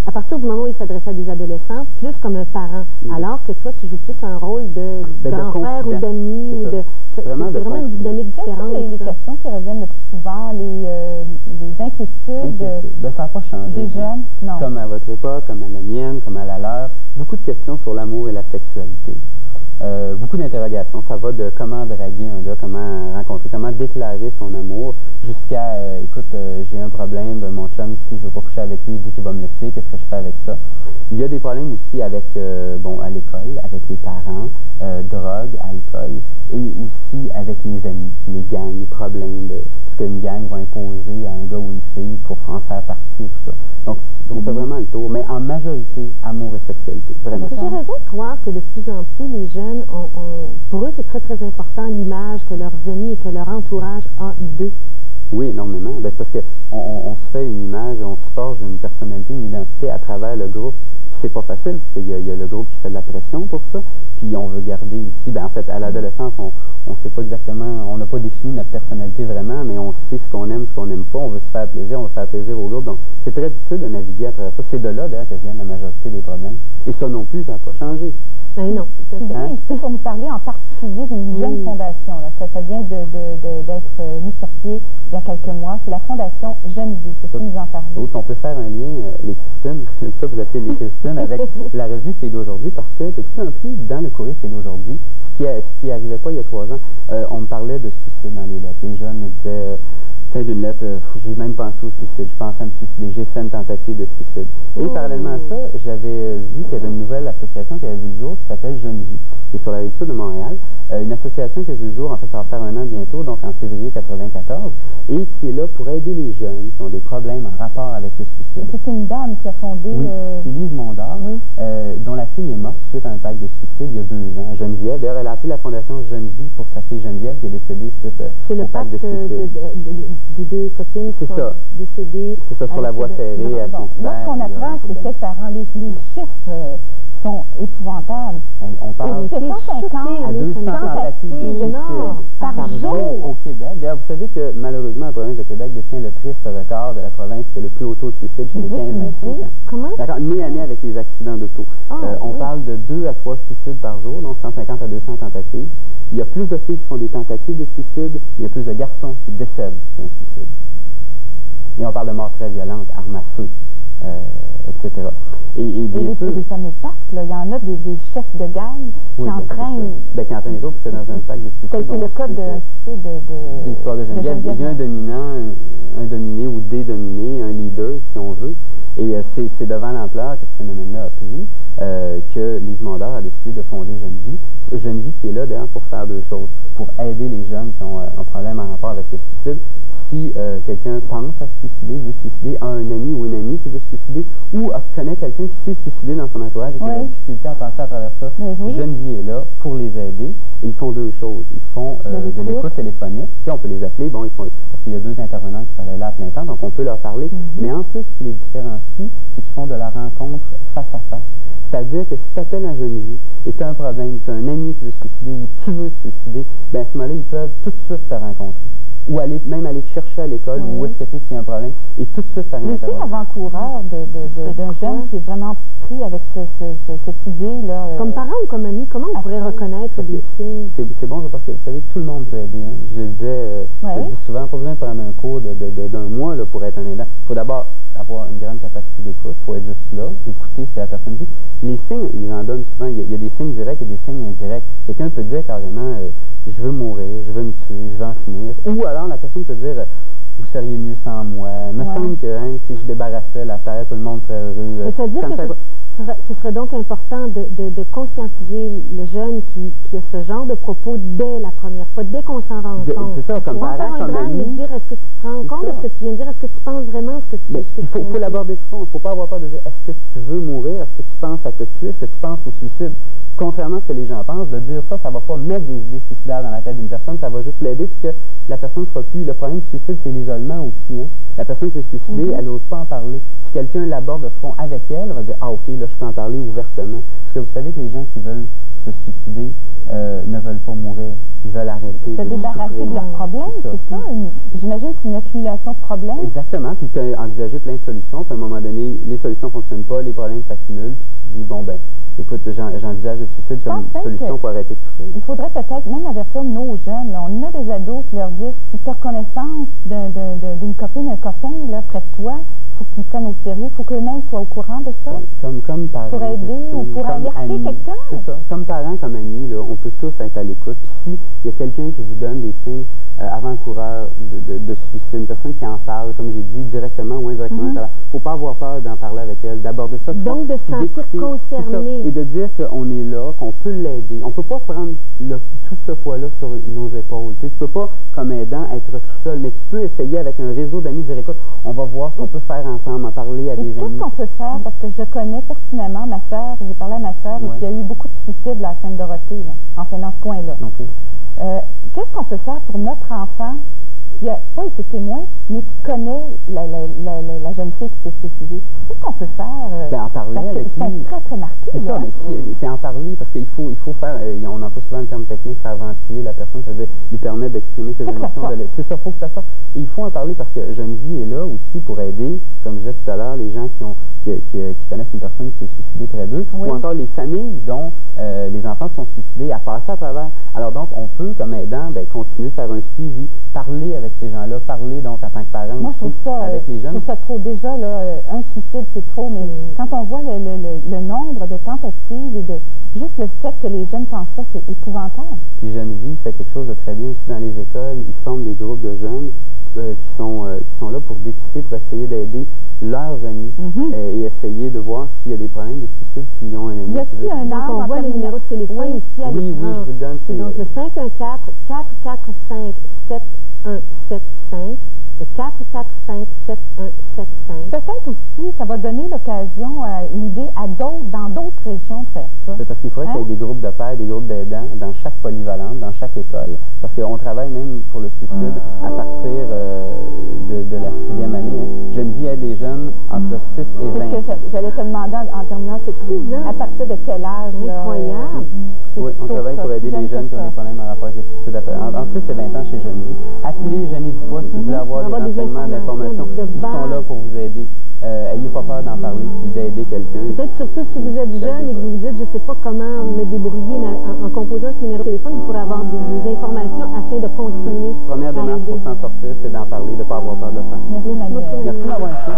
à partir du moment où ils s'adressaient à des adolescents, plus comme un parent. Alors que toi, tu joues plus un rôle de grand frère ou d'ami ou de... C'est vraiment une dynamique différente. Quelles sont les questions qui reviennent le plus souvent, les inquiétudes ça n'a pas changé. Des jeunes? Non. Comme à votre époque, comme à la mienne, comme à la leur. Beaucoup de questions sur l'amour et la sexualité. Beaucoup d'interrogations. Ça va de comment draguer un gars, comment rencontrer, comment déclarer son amour, jusqu'à, écoute, j'ai un problème, mon chum, si je veux pas coucher avec lui, il dit qu'il va me laisser, qu'est-ce que je fais avec ça? Il y a des problèmes aussi avec, à l'école, avec les parents, drogue, alcool, et aussi avec les amis, les gangs, les problèmes de ce qu'une gang va imposer à un gars ou une fille pour en faire partie, tout ça. Donc, on fait vraiment le tour, mais en majorité, amour et sexualité, vraiment. J'ai raison de croire que de plus en plus, les jeunes, pour eux, c'est très, très important l'image que leurs amis et que leur entourage a d'eux. Oui, énormément. Ben, c'est parce qu'on se fait une image, on se forge une personnalité, une identité à travers le groupe. C'est pas facile, parce qu'il y a le groupe qui fait de la pression pour ça. Puis on veut garder aussi, en fait, à l'adolescence, on sait pas exactement, on n'a pas défini notre personnalité vraiment, mais on sait ce qu'on aime, ce qu'on n'aime pas, on veut se faire plaisir, on veut faire plaisir au groupe. Donc, c'est très difficile de naviguer à travers ça. C'est de là, d'ailleurs, que viennent la majorité des problèmes. Et ça non plus, ça n'a pas changé. Mais non. Tu viens ici pour nous parler en particulier d'une jeune fondation. Là. Ça vient d'être mis sur pied il y a quelques mois. C'est la Fondation Jeune Vie. Peux-tu nous en parler? D'autres, on peut faire un lien, les Christines, j'aime ça vous appelez les Christines, avec la revue C'est d'aujourd'hui, parce que de plus en plus, dans le courrier C'est d'aujourd'hui, ce qui n'arrivait pas il y a 3 ans, on me parlait de suicide dans les lettres. Les jeunes me disaient, fin d'une lettre, j'ai même pensé au suicide, je pense à me suicider, j'ai fait une tentative de suicide. Et parallèlement à ça, j'avais vu qu'il y avait une nouvelle association qui avait vu le jour, qui s'appelle Jeune Vie, qui est sur la rive sud de Montréal. Une association qui a vu le jour, en fait, ça va faire 1 an bientôt, donc en février 1994, et qui est là pour aider les jeunes qui ont des problèmes en rapport avec le suicide. C'est une dame qui a fondé... Oui, c'est Lise Mondard, dont la fille est morte suite à un pacte de suicide il y a 2 ans, Geneviève. D'ailleurs, elle a appelé la Fondation Jeune Vie pour sa fille Geneviève, qui est décédée suite au pacte de suicide. Des 2 copines qui sont décédées. C'est ça, sur la voie ferrée à Saint-Hubert. Là, ce qu'on apprend, c'est que parents, les chiffres sont épouvantables. On parle de 150 à 200 tentatives de suicide par jour au Québec. D'ailleurs, vous savez que malheureusement, la province de Québec détient le triste record de la province qui a le plus haut taux de suicide chez les 15-25 ans. Comment? D'accord, nez à nez avec les accidents d'auto. On parle de 2 à 3 suicides par jour, donc 150 à 200 tentatives. Il y a plus de filles qui font des tentatives de suicide, il y a plus de garçons qui décèdent d'un suicide. Et on parle de morts très violentes, armes à feu, etc. Et bien sûr... les fameux pactes, là, il y en a des chefs de gang qui entraînent... qui entraînent les autres, parce que dans un pacte de suicide... C'est le cas de l'histoire de Geneviève. Il y a un dominant, un dominé ou des dominés, un leader, si on veut. Et c'est devant l'ampleur que ce phénomène-là a pris que Lise Mondard a décidé de fonder Jeune Vie. Jeune Vie qui est là, d'ailleurs, pour faire 2 choses. Pour aider les jeunes qui ont un problème en rapport avec le suicide. Si quelqu'un pense à se suicider, veut se suicider, a un ami ou une amie qui veut se suicider, ou connaît quelqu'un qui s'est suicidé dans son entourage et qui a de la difficulté à passer à travers ça, Jeune Vie est là pour les aider. Et ils font 2 choses. Ils font de l'écoute téléphonique, puis on peut les appeler, bon, parce qu'il y a 2 intervenants qui travaillent là à plein temps, donc on peut leur parler. Mais en plus, ce qui les différencie, c'est qu'ils font de la rencontre face à face. C'est-à-dire que si tu appelles à Jeune Vie et tu as un problème, tu as un ami qui veut se suicider ou tu veux te suicider, bien à ce moment-là, ils peuvent tout de suite te rencontrer. Ou même aller te chercher à l'école, où est-ce que tu es s'il y a un problème, et tout de suite par une intervention. avant-coureur d'un jeune qui est vraiment pris avec cette idée-là. Comme parent ou comme ami, comment on pourrait reconnaître des signes? C'est bon parce que vous savez, tout le monde peut aider. Hein. Je le dis souvent, pas besoin de prendre un cours d'un mois là, pour être un aidant. Il faut d'abord avoir une grande capacité d'écoute, il faut être juste là, écouter ce que la personne dit. Les signes, ils en donnent souvent, il y a des signes directs et des signes indirects. Quelqu'un peut dire carrément, je veux mourir, je veux me tuer, je veux en finir. Ou alors la personne peut dire, vous seriez mieux sans moi. Il me semble que si je débarrassais la terre, tout le monde serait heureux. Mais ça veut dire que ce serait donc important de conscientiser le jeune qui a ce genre de propos dès la première fois, dès qu'on s'en rend compte. C'est ça, comme parent, comme ami. De dire, est-ce que tu te rends compte de ce que tu viens de dire? Est-ce que tu penses vraiment ce que tu dis? Il faut l'aborder de front. Il ne faut pas avoir peur de dire, est-ce que tu veux mourir? Est-ce que tu penses à te tuer? Est-ce que tu penses au suicide? Contrairement à ce que les gens pensent, de dire ça ne va pas mettre des idées suicidaires dans la tête d'une personne, ça va juste l'aider puisque la personne ne sera plus. Le problème du suicide, c'est l'isolement aussi. Hein? La personne qui s'est suicidée, elle n'ose pas en parler. Si quelqu'un l'aborde de front avec elle, elle va dire, ah ok, là je peux en parler ouvertement. Parce que vous savez que les gens qui veulent se suicider ne veulent pas mourir. Ils veulent arrêter. Se débarrasser de leurs problèmes, c'est ça? J'imagine que c'est une accumulation de problèmes. Exactement, puis tu as envisagé plein de solutions. Puis à un moment donné, les solutions ne fonctionnent pas, les problèmes s'accumulent, puis tu te dis, bon ben, écoute, j'envisage le suicide comme solution pour arrêter de souffrir. Il faudrait peut-être même avertir nos jeunes. Là. On a des ados qui leur disent, si tu as connaissance d'une copine, un copain là, près de toi, il faut qu'ils prennent au sérieux, il faut qu'eux-mêmes soient au courant de ça. Comme parents. Pour aider ou pour alerter quelqu'un. C'est ça. Comme parents, comme amis, là, on peut tous être à l'écoute. Puis s'il y a quelqu'un qui vous donne des signes avant-coureurs de suicide, une personne qui en parle, comme j'ai dit, directement ou indirectement, il ne faut pas avoir peur d'en parler avec elle, d'aborder ça. Donc de se sentir concerné. Et de dire qu'on est là, qu'on peut l'aider. On ne peut pas prendre tout ce poids-là sur nos épaules. Tu ne peux pas, comme aidant, être tout seul, mais tu peux essayer avec un réseau d'amis, dire écoute, on va voir ce qu'on peut faire ensemble, en parler à des amis. Qu'est-ce qu'on peut faire? Parce que je connais pertinemment ma sœur, j'ai parlé à ma sœur, et puis il y a eu beaucoup de suicides à la Sainte-Dorothée, enfin dans ce coin-là. Qu'est-ce qu'on peut faire pour notre enfant qui n'a pas été témoin, mais qui connaît la jeune fille qui s'est suicidée? Qu'est-ce qu'on peut faire? En parler parce avec ils sont très, très marqués. C'est ça, mais c'est en parler, parce qu'il faut faire, on emploie souvent le terme technique, faire ventiler la personne, c'est-à-dire lui permettre d'exprimer ses émotions. C'est ça, il faut que ça sorte. Et il faut en parler parce que Jeune Vie est là aussi pour aider, comme je disais tout à l'heure, les gens qui connaissent une personne qui s'est suicidée près d'eux, ou encore les familles dont les enfants sont suicidés à passer à travers. Alors donc, on peut, comme aidant, continuer à faire un suivi, parler avec ces gens-là, parler donc en tant que parent Moi, je trouve ça, avec les jeunes. Je trouve ça trop. Déjà, là, un suicide, c'est trop, mais quand on voit le nombre de tentatives et de juste le fait que les jeunes pensent ça, c'est épouvantable. Puis Geneviève fait quelque chose de très bien aussi dans les écoles. Ils forment des groupes de jeunes qui sont là pour dépister, pour essayer d'aider leurs amis et essayer de voir s'il y a des problèmes de suicide, s'ils ont un ami. Y a-t-il un Donc, on voit le numéro de téléphone ici à l'écran. Oui, je vous le donne. C'est donc le 514-445-7175. Le 445-7175. Peut-être aussi, ça va donner l'occasion, une idée à d'autres, dans d'autres régions de faire ça. C'est parce qu'il faudrait qu'il y ait des groupes de pères, des groupes d'aidants dans chaque polyvalente, dans chaque école. Parce qu'on travaille même pour le suicide à partir de la 6e année. Geneviève aide les jeunes entre 6 et 20. C'est ce que j'allais te demander en terminant, c'est à partir de quel âge? Incroyable. Oui, on travaille pour aider les jeunes qui ont des problèmes en rapport avec le suicide. Entre 6 et 20 ans chez Geneviève. Appelez, gênez-vous pas si vous voulez avoir des renseignements, de l'information. Ils sont là pour vous aider. Ayez pas peur d'en parler si d'aider quelqu'un. Peut-être surtout si vous êtes jeune et que vous vous dites, je ne sais pas comment me débrouiller, mais en composant ce numéro de téléphone, vous pourrez avoir des informations afin de continuer. La première démarche pour s'en sortir, c'est d'en parler, de ne pas avoir peur de le faire. Merci, Manuel. Merci de m'avoir écouté.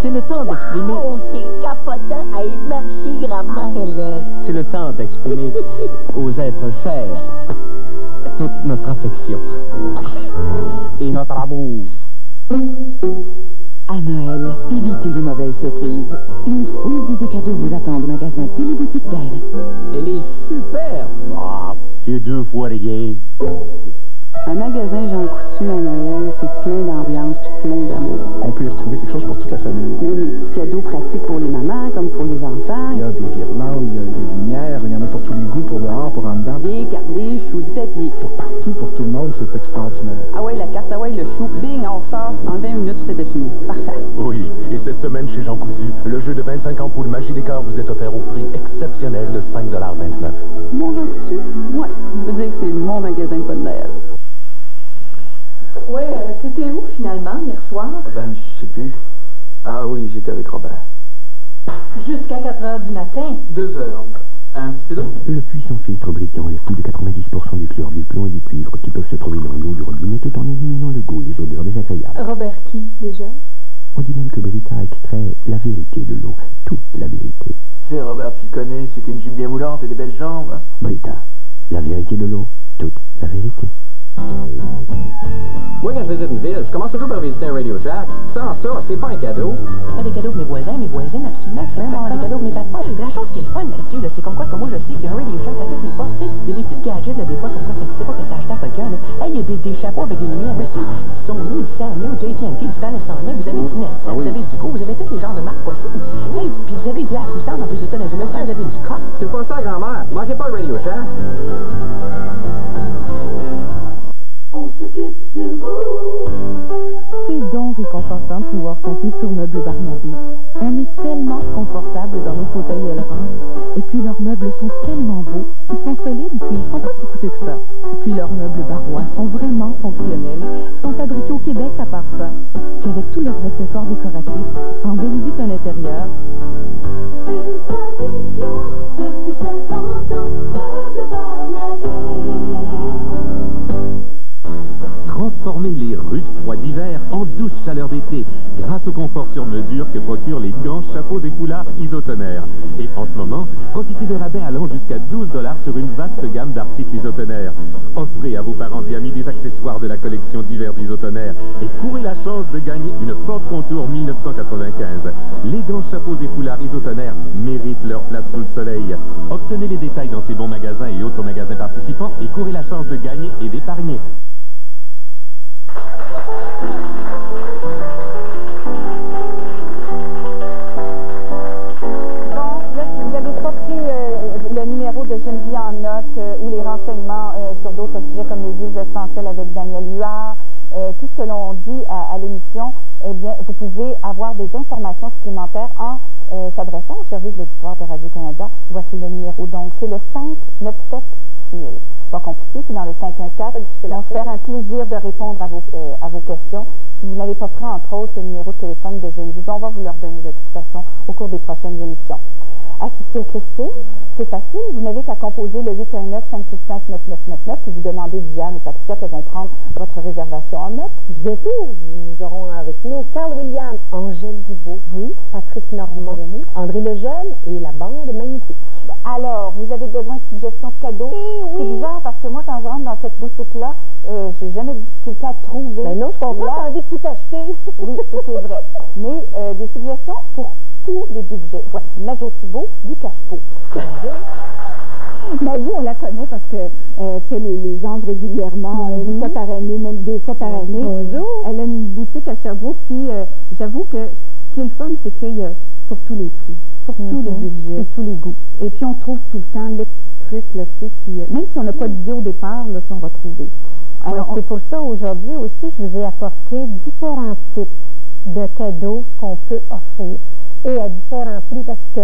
C'est le temps d'exprimer. Oh, c'est capotant. Hey, merci, grand-mère. C'est le temps d'exprimer aux êtres chers toute notre affection et notre amour. À Noël, évitez les mauvaises surprises. Une foule d'idées cadeaux vous attend au magasin Téléboutique Belle. Elle est superbe. Ah, c'est 2 fois rien. Un magasin Jean Coutu à Noël, c'est plein d'ambiance puis plein d'amour. On peut y retrouver quelque chose pour toute la famille. Il y a des petits cadeaux pratiques pour les mamans comme pour les enfants. Il y a des guirlandes, il y a des lumières, il y en a pour tous les goûts, pour dehors, pour en dedans. Des carnets, choux, du papier. Partout, pour tout le monde, c'est extraordinaire. Ah ouais, la carte, ah ouais, le chou. Bing, on sort. En 20 minutes, tout était fini. Parfait. Oui, et cette semaine chez Jean Coutu, le jeu de 25 ampoules Magie Décor vous est offert au prix exceptionnel de 5,29 $. Mon Jean Coutu? Ouais, je veux dire que c'est mon magasin de bonne Noël. Ouais, t'étais où finalement hier soir? Ben, je sais plus. Ah oui, j'étais avec Robert. Jusqu'à 4 heures du matin? 2 heures. Un petit peu d'eau? Le puissant filtre Brita enlève plus de 90% du chlore, du plomb et du cuivre qui peuvent se trouver dans l'eau du robinet tout en éliminant le goût et les odeurs désagréables. Robert qui, déjà? On dit même que Brita extrait la vérité de l'eau, toute la vérité. C'est Robert, tu le connais, c'est qu'une jupe bien moulante et des belles jambes. Hein? Brita, la vérité de l'eau, toute la vérité. Moi, quand je visite une ville, je commence toujours par visiter un Radio Shack. Sans ça, c'est pas un cadeau. Pas des cadeaux pour mes voisins, mes voisines, absolument. Je vais même avoir des cadeaux pour mes patrons. La chose qui est le fun là-dessus, là, c'est comme quoi que moi, je sais qu'il y a un Radio Shack à toutes les portes. Il y a des petites gadgets, là, des fois, comme quoi, tu sais pas que c'est acheté à quelqu'un, là. Hey, il y a des chapeaux avec des lumières, là, Sony, du Sammy, du AT&T, du Panasonic, vous avez du Nest, vous avez du Go, vous avez tous les genres de marques possibles. Hey, puis vous avez du Accusant en plus de ça, dans vous avez du Coq. C'est pas ça, grand-mère. Manquez pas le Radio Shack. C'est donc réconfortant de pouvoir compter sur Meubles Barnabé. On est tellement confortable dans nos fauteuils ailerons. Et puis leurs meubles sont tellement beaux. Ils sont solides, puis ils sont pas si coûteux que ça. Et puis leurs meubles barrois sont vraiment fonctionnels. Ils sont fabriqués au Québec à part ça. Puis avec tous leurs accessoires décoratifs, ça embellit vite un intérieur. Une tradition depuis 50 ans, Meubles Barnabé. Transformez les rudes froids d'hiver en douce chaleur d'été grâce au confort sur mesure que procurent les gants, chapeaux et foulards Isotonnerre. Et en ce moment, profitez de rabais allant jusqu'à 12 $ sur une vaste gamme d'articles Isotonnerre. Offrez à vos parents et amis des accessoires de la collection d'hiver d'Isotonnerre et courez la chance de gagner une Ford Contour 1995. Les gants, chapeaux et foulards Isotonnerre méritent leur place sous le soleil. Obtenez les détails dans ces bons magasins et autres magasins participants et courez la chance de gagner et d'épargner. Bon, là, si vous n'avez pas pris le numéro de Geneviève en note ou les renseignements sur d'autres sujets comme les huiles essentielles avec Daniel Huard, tout ce que l'on dit à l'émission, eh bien, vous pouvez avoir des informations supplémentaires en s'adressant au service de l'auditoire de Radio-Canada, voici le numéro. Donc, c'est le 597-6000. Pas compliqué, c'est dans le 514. On va faire un plaisir de répondre à vos questions. Si vous n'avez pas pris, entre autres, le numéro de téléphone de Geneviève, on va vous le redonner de toute façon au cours des prochaines émissions. Assister au Christine, c'est facile. Vous n'avez qu'à composer le 819-565-9999 puis vous demandez Diane et Patricia qu'elles vont prendre votre réservation en note. Bientôt, nous aurons avec nous Carl Williams, Angèle Dubois, Patrick Normand, André Lejeune et la bande magnétique. Alors, vous avez besoin de suggestions de cadeaux? C'est bizarre parce que moi, quand je rentre dans cette boutique-là, j'ai jamais de difficulté à trouver. Mais non, je comprends, t'as envie de tout acheter. Oui, ça c'est vrai. Mais des suggestions pour tous les budgets. Voici Majo Thibault du Cache-Pot. Majo, on la connaît parce qu'elle fait les anges régulièrement, une fois par année, même 2 fois par année. Bonjour. Elle a une boutique à Sherbrooke, puis j'avoue que ce qui est le fun, c'est qu'il y a pour tous les prix, pour tous les budgets. Et tous les goûts. Et puis on trouve tout le temps le truc, là, tu sais, qui, même si on n'a pas d'idée au départ, là, on va trouver. Alors, c'est pour ça, aujourd'hui aussi, je vous ai apporté différents types de cadeaux qu'on peut offrir. Et à différents prix, parce que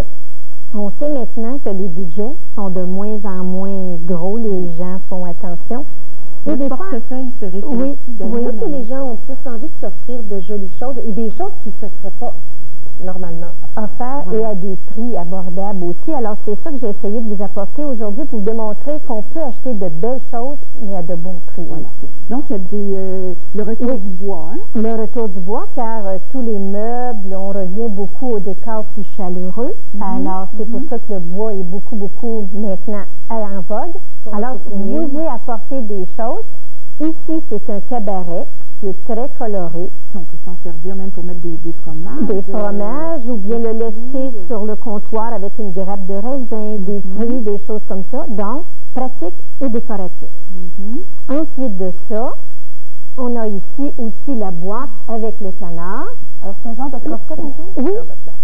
on sait maintenant que les budgets sont de moins en moins gros, les gens font attention. Et des portefeuilles se rétrécit. Oui, que les gens ont plus envie de s'offrir de jolies choses et des choses qui ne se seraient pas normalement offertes et à des prix abordables aussi. Alors, c'est ça que j'ai essayé de vous apporter aujourd'hui pour vous démontrer qu'on peut acheter de belles choses, mais à de bons prix. Voilà. Donc, il y a le retour du bois. Hein? Le retour du bois, car tous les meubles, on revient beaucoup au décor plus chaleureux. Alors, c'est pour ça que le bois est beaucoup maintenant en vogue. Alors, je vous ai apporté des choses. Ici, c'est un cabaret qui est très coloré. On peut s'en servir même pour mettre des fromages. Des fromages ou bien le laisser sur le comptoir avec une grappe de raisin, des fruits, des choses comme ça. Donc, pratique et décoratif. Ensuite de ça, on a ici aussi la boîte avec les canards. Alors, c'est un genre de coffret, oui,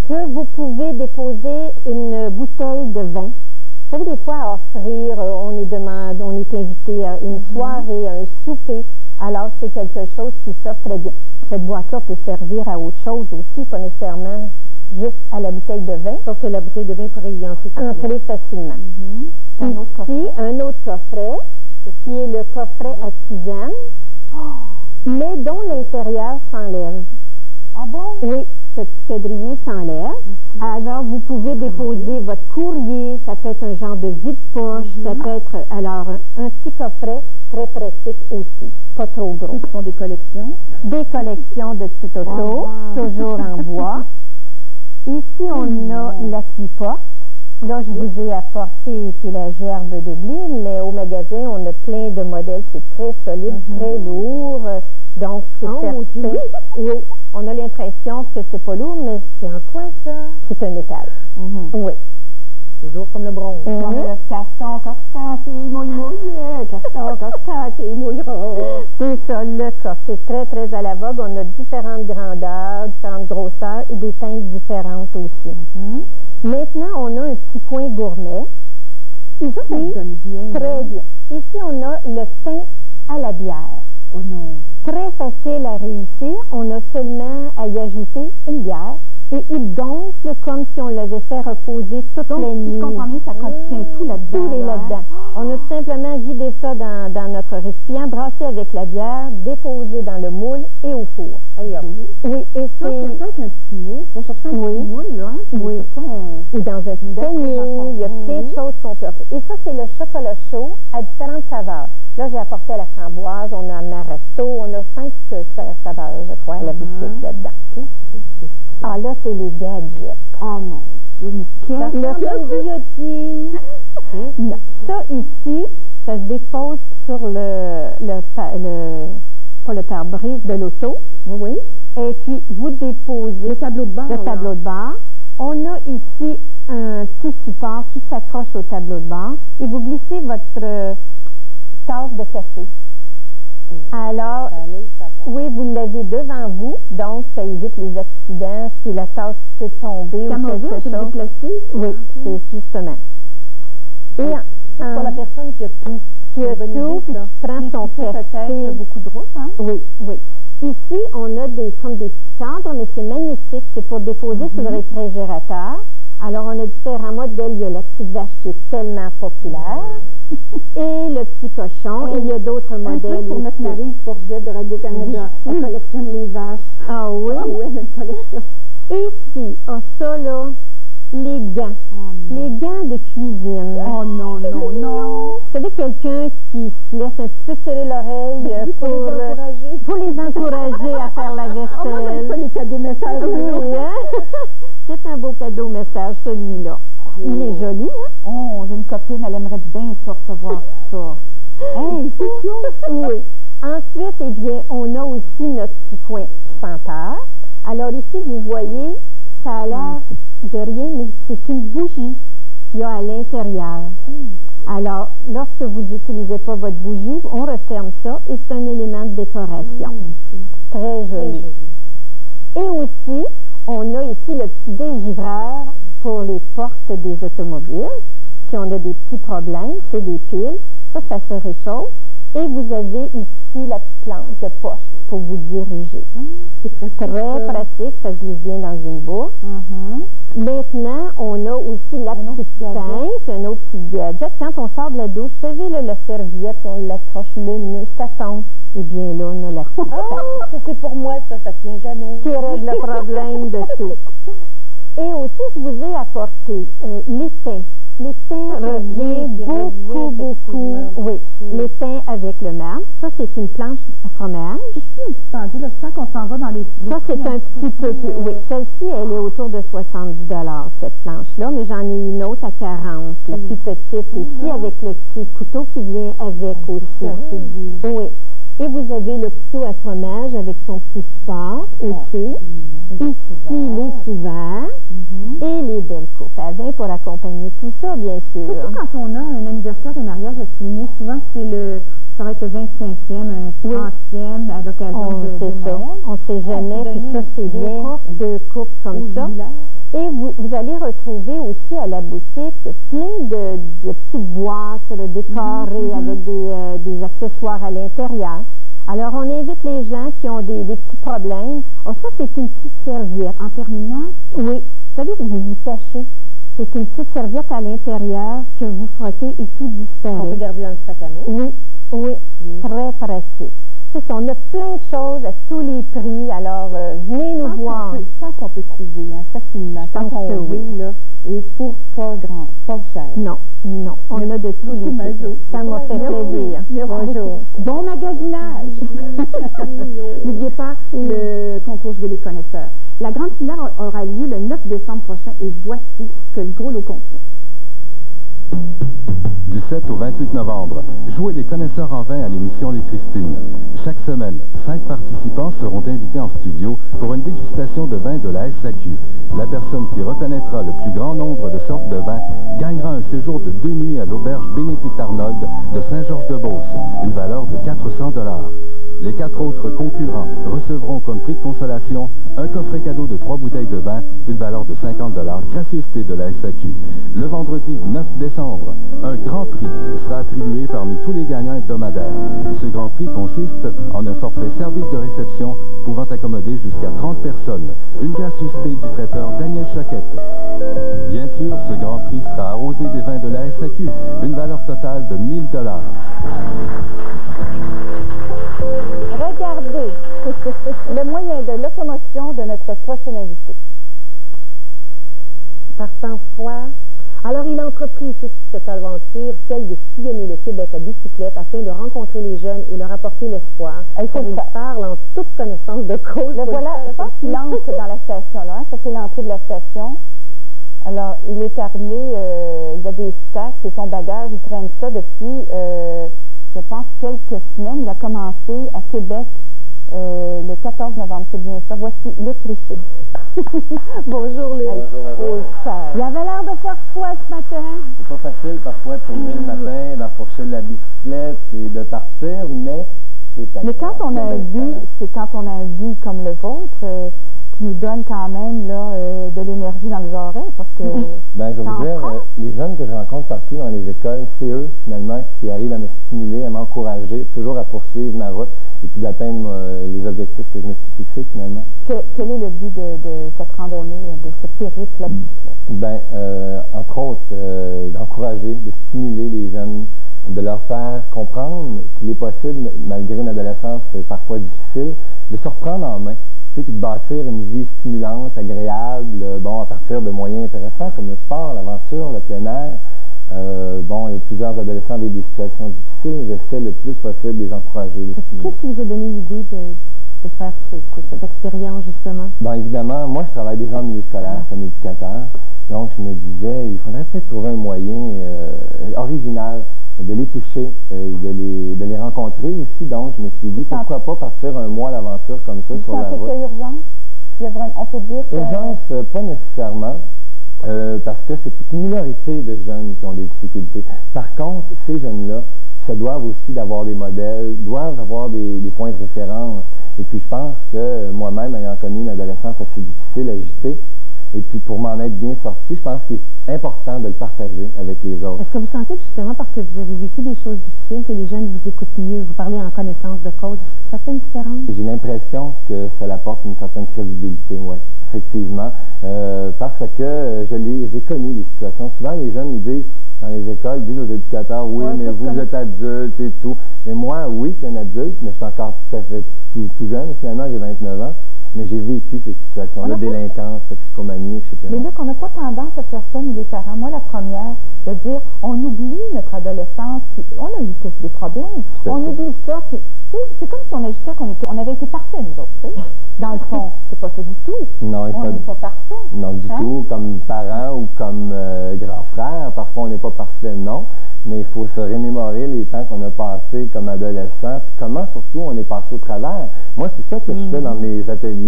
que vous pouvez déposer une bouteille de vin. Vous savez, des fois, à offrir, on est invité à une soirée, à un souper. Alors, c'est quelque chose qui s'offre très bien. Cette boîte-là peut servir à autre chose aussi, pas nécessairement juste à la bouteille de vin. Sauf que la bouteille de vin pourrait y entrer facilement. Ici, un autre coffret, qui est le coffret à tisane, mais dont l'intérieur s'enlève. Ah bon? Oui, ce petit quadrillé s'enlève. Alors, vous pouvez déposer votre courrier, ça peut être un genre de vide-poche, ça peut être, alors, un petit coffret très pratique aussi, pas trop gros. Ceux qui font des collections? Des collections de petites autos, toujours en bois. Ici, on a l'appui-porte. Là, je vous ai apporté qui est la gerbe de blé, mais au magasin, on a plein de modèles. C'est très solide, très lourd. Donc, c'est certain. Oui, on a l'impression que c'est pas lourd, mais c'est en quoi ça? C'est un métal. Oui. C'est lourd comme le bronze. Donc, le caston, c'est ça, le coffre. C'est très, très à la vogue. On a différentes grandeurs, différentes grosseurs et des teintes différentes aussi. Maintenant, on a un petit coin gourmet. Ici, ça donne bien, très bien. Ici, on a le pain à la bière. Oh non. Très facile à réussir. On a seulement à y ajouter une bière et il gonfle comme si on l'avait fait reposer toute la nuit. Si je comprends bien, ça contient tout là-dedans. Tout est là-dedans. On a tout simplement vidé ça dans notre récipient, brassé avec la bière, déposé dans le moule et au four. Allez, oui, et c'est... Ça, c'est avec un petit moule. Il faut chercher un petit moule, là. Oui. Ou dans un petit panier. Il y a plein de choses qu'on peut offrir. Et ça, c'est le chocolat chaud à différentes saveurs. Là, j'ai apporté à la framboise, on a amaretto, on a 5 saveurs, je crois, à la boutique là-dedans. Ah, là, c'est les gadgets. Oh mon Dieu, le guillotine. Ça, ici, ça se dépose sur pas le pare-brise de l'auto. Oui. Et puis, vous déposez le tableau de bord. Le tableau de bord. On a ici un petit support qui s'accroche au tableau de bord et vous glissez votre tasse de café. Alors, oui, vous l'avez devant vous, donc ça évite les accidents si la tasse peut tomber ou quelque chose. Déplacer, oui, c'est justement. Et pour la personne qui a tout. Qui a tout, puis qui prend son café. Peut-être beaucoup de route, hein? Oui, oui. Ici, on a comme des petits cadres, mais c'est magnétique. C'est pour déposer sur le réfrigérateur. Alors, on a différents modèles. Il y a la petite vache qui est tellement populaire et le petit cochon. Et il y a d'autres modèles. Pour notre Maryse Forget de Radio-Canada, elle collectionne les vaches. Ah oui? Ah oui, elle a une collection. Ici, ça là, les gants. Les gants de cuisine. Oh non, non, non. Vous savez, quelqu'un qui se laisse un petit peu tirer l'oreille pour les encourager à faire la vaisselle. Oh, les cadeaux messages. Oui, hein? C'est un beau cadeau message, celui-là. Il est joli, hein? Oh, j'ai une copine, elle aimerait bien ça recevoir ça. Hey, c'est cute! Oui. Ensuite, eh bien, on a aussi notre petit coin senteur. Alors ici, vous voyez, ça a l'air de rien, mais c'est une bougie qu'il y a à l'intérieur. Alors, lorsque vous n'utilisez pas votre bougie, on referme ça et c'est un élément de décoration. Très joli. Et aussi, on a ici le petit dégivreur pour les portes des automobiles. Si on a des petits problèmes, c'est des piles. Ça se réchauffe. Et vous avez ici la petite lampe de poche pour vous diriger. C'est pratique. Très pratique, ça se glisse bien dans une bourse. Maintenant, on a aussi la petite pince, un autre petit gadget. Quand on sort de la douche, vous savez, là, la serviette, on l'accroche, le nœud, ça tombe. Eh bien là, on a la petite pince. Ça c'est pour moi, ça tient jamais. Qui règle le problème de tout. Et aussi, je vous ai apporté l'étain. L'étain revient beaucoup. Oui, l'étain avec le marbre. Ça, c'est une planche à fromage. Je suis un petit tendu, là. Je sens qu'on s'en va dans les... Ça, c'est un petit peu plus... Oui, celle-ci, elle est autour de 70 $, cette planche-là, mais j'en ai une autre à 40, la plus petite ici, avec le petit couteau qui vient avec aussi. Oui. Et vous avez le couteau à fromage avec son petit support aussi. Ici, les sous-verts et les belles coupes à vin pour accompagner tout ça, bien sûr. Surtout quand on a un anniversaire de mariage à souligner, souvent ça va être le 25e, un 30e à l'occasion de Noël. On ne sait jamais, puis ça, c'est bien, deux coupes comme ça. Et vous allez retrouver aussi à la boutique plein de petites boîtes décorées avec des accessoires à l'intérieur. Alors, on invite les gens qui ont des petits problèmes. Oh, ça, c'est une petite serviette. En terminant? Oui. Vous savez, vous tâchez. C'est une petite serviette à l'intérieur que vous frottez et tout disparaît. On peut garder dans le sac à main? Oui, oui. Très pratique. C'est ça, on a plein de choses à tous les prix, alors venez nous voir. Je pense qu'on peut trouver facilement quand on veut, là, et pour pas cher. Non, non, on a de tous les prix. Ça m'a fait plaisir. Bonjour. Bon magasinage! N'oubliez pas le concours Jouer les connaisseurs. La grande finale aura lieu le 9 décembre prochain et voici ce que le gros lot contient. Du 7 au 28 novembre, jouez les connaisseurs en vin à l'émission Les Christines. Chaque semaine, 5 participants seront invités en studio pour une dégustation de vin de la SAQ. La personne qui reconnaîtra le plus grand nombre de sortes de vins gagnera un séjour de 2 nuits à l'auberge Bénédicte Arnold de Saint-Georges-de-Beauce, une valeur de 400 $. Les 4 autres concurrents recevront comme prix de consolation un coffret cadeau de 3 bouteilles de vin, une valeur de 50 $, gracieuseté de la SAQ. Le vendredi 9 décembre, un grand prix sera attribué parmi tous les gagnants hebdomadaires. Ce grand prix consiste en un forfait service de réception pouvant accommoder jusqu'à 30 personnes, une gracieuseté du traiteur Daniel Choquette. Bien sûr, ce grand prix sera arrosé des vins de la SAQ, une valeur totale de 1000 $. Regardez le moyen de locomotion de notre prochain invité. Par temps froid. Alors, il a entrepris toute cette aventure, celle de sillonner le Québec à bicyclette afin de rencontrer les jeunes et leur apporter l'espoir. Il parle en toute connaissance de cause. Le voilà, je pense qu'il entre dans la station, là. Ça, c'est l'entrée de la station. Alors, il est armé, il a des sacs, c'est son bagage, il traîne ça depuis, je pense, quelques semaines. Il a commencé à Québec le 14 novembre, c'est bien ça. Voici Luc Richer. Bonjour Luc. Bonjour. Il avait l'air de faire froid ce matin. C'est pas facile parfois de tourner le matin, d'enfourcher la bicyclette et de partir, mais c'est agréable. Mais quand on a un but, c'est quand on a un but comme le vôtre, qui nous donne quand même là, de l'énergie dans les oreilles, parce que... Ben, je vais vous dire, les jeunes que je rencontre partout dans les écoles, c'est eux, finalement, qui arrivent à me stimuler, à m'encourager, toujours à poursuivre ma route et puis d'atteindre les objectifs que je me suis fixés, finalement. Quel est le but de cette randonnée, de ce périple à bicyclette? Ben, entre autres, d'encourager, de stimuler les jeunes, de leur faire comprendre qu'il est possible, malgré une adolescence parfois difficile, de se reprendre en main, puis de bâtir une vie stimulante, agréable, bon, à partir de moyens intéressants comme le sport, l'aventure, le plein air. Bon, il y a plusieurs adolescents avec des situations difficiles, j'essaie le plus possible de les encourager, les stimuler. Qu'est-ce qui vous a donné l'idée de faire cette expérience, justement? Bien, évidemment, moi, je travaille déjà en milieu scolaire comme éducateur, donc je me disais, il faudrait peut-être trouver un moyen original de les toucher, de les rencontrer aussi. Donc, je me suis dit, pourquoi pas partir un mois à l'aventure comme ça sur la route. Vous sentez qu'il y a urgence? On peut dire que... Urgence, pas nécessairement, parce que c'est une minorité de jeunes qui ont des difficultés. Par contre, ces jeunes-là se doivent aussi d'avoir des modèles, doivent avoir des points de référence. Et puis, je pense que moi-même, ayant connu une adolescence assez difficile, agitée, et puis pour m'en être bien sorti, je pense qu'il est important de le partager avec les autres. Est-ce que vous sentez que justement parce que vous avez vécu des choses difficiles, que les jeunes vous écoutent mieux, vous parlez en connaissance de cause, est-ce que ça fait une différence? J'ai l'impression que ça apporte une certaine crédibilité, oui, effectivement, parce que je les ai connus, les situations. Souvent, les jeunes nous disent, dans les écoles, disent aux éducateurs, oui, mais vous êtes adulte et tout. Mais moi, oui, je suis un adulte, mais je suis encore tout à fait tout jeune. Finalement, j'ai 29 ans. Mais j'ai vécu ces situations-là, délinquance, toxicomanie, etc. Mais là, qu'on n'a pas tendance à faire ça, nous les parents, moi la première, de dire, on oublie notre adolescence, puis on a eu tous des problèmes, on oublie ça, puis c'est comme si on agissait qu'on avait été parfaits, nous autres, tu sais. Dans le fond, c'est pas ça du tout. Non, on n'est pas parfait. Non, du tout, comme parents ou comme grand frère, parfois on n'est pas parfait, non. Mais il faut se remémorer les temps qu'on a passés comme adolescents, puis comment surtout on est passé au travers. Moi, c'est ça que je fais dans mes ateliers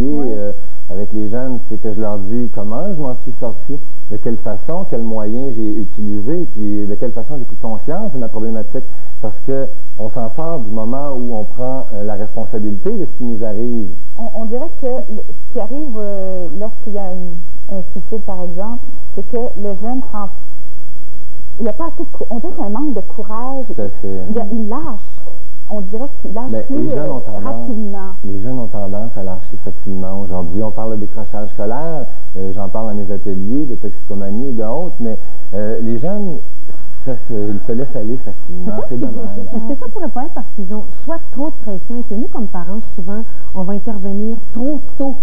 avec les jeunes, c'est que je leur dis comment je m'en suis sorti, de quelle façon, quels moyens j'ai utilisés, puis de quelle façon j'ai pris conscience de ma problématique. Parce qu'on s'en sort du moment où on prend la responsabilité de ce qui nous arrive. On dirait que ce qui arrive lorsqu'il y a un suicide, par exemple, c'est que le jeune prend... Il n'y a pas assez de on dirait qu'il y a un manque de courage. Il lâche. On dirait qu'il lâche plus rapidement. Les jeunes ont tendance à lâcher facilement aujourd'hui. On parle de décrochage scolaire, j'en parle dans mes ateliers, de toxicomanie et d'autres, mais les jeunes se laissent aller facilement. C'est dommage. Est-ce que ça pourrait pas être parce qu'ils ont soit trop de pression et que nous, comme parents, souvent, on va intervenir trop tôt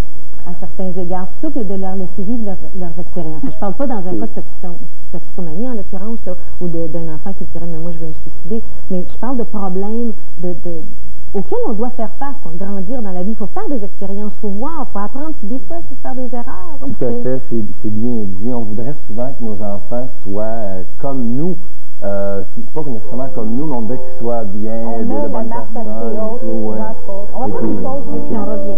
à certains égards, plutôt que de leur laisser vivre leurs expériences. Je ne parle pas dans un cas de toxicomanie, en l'occurrence, ou d'un enfant qui dirait « mais moi, je veux me suicider », mais je parle de problèmes auxquels on doit faire face pour grandir dans la vie. Il faut faire des expériences, il faut voir, il faut apprendre, puis des fois, il faut faire des erreurs. Tout à fait, c'est bien dit. On voudrait souvent que nos enfants soient comme nous. Pas nécessairement comme nous, mais on voudrait qu'ils soient bien, de bonnes personnes. On va prendre une pause. Et puis on revient.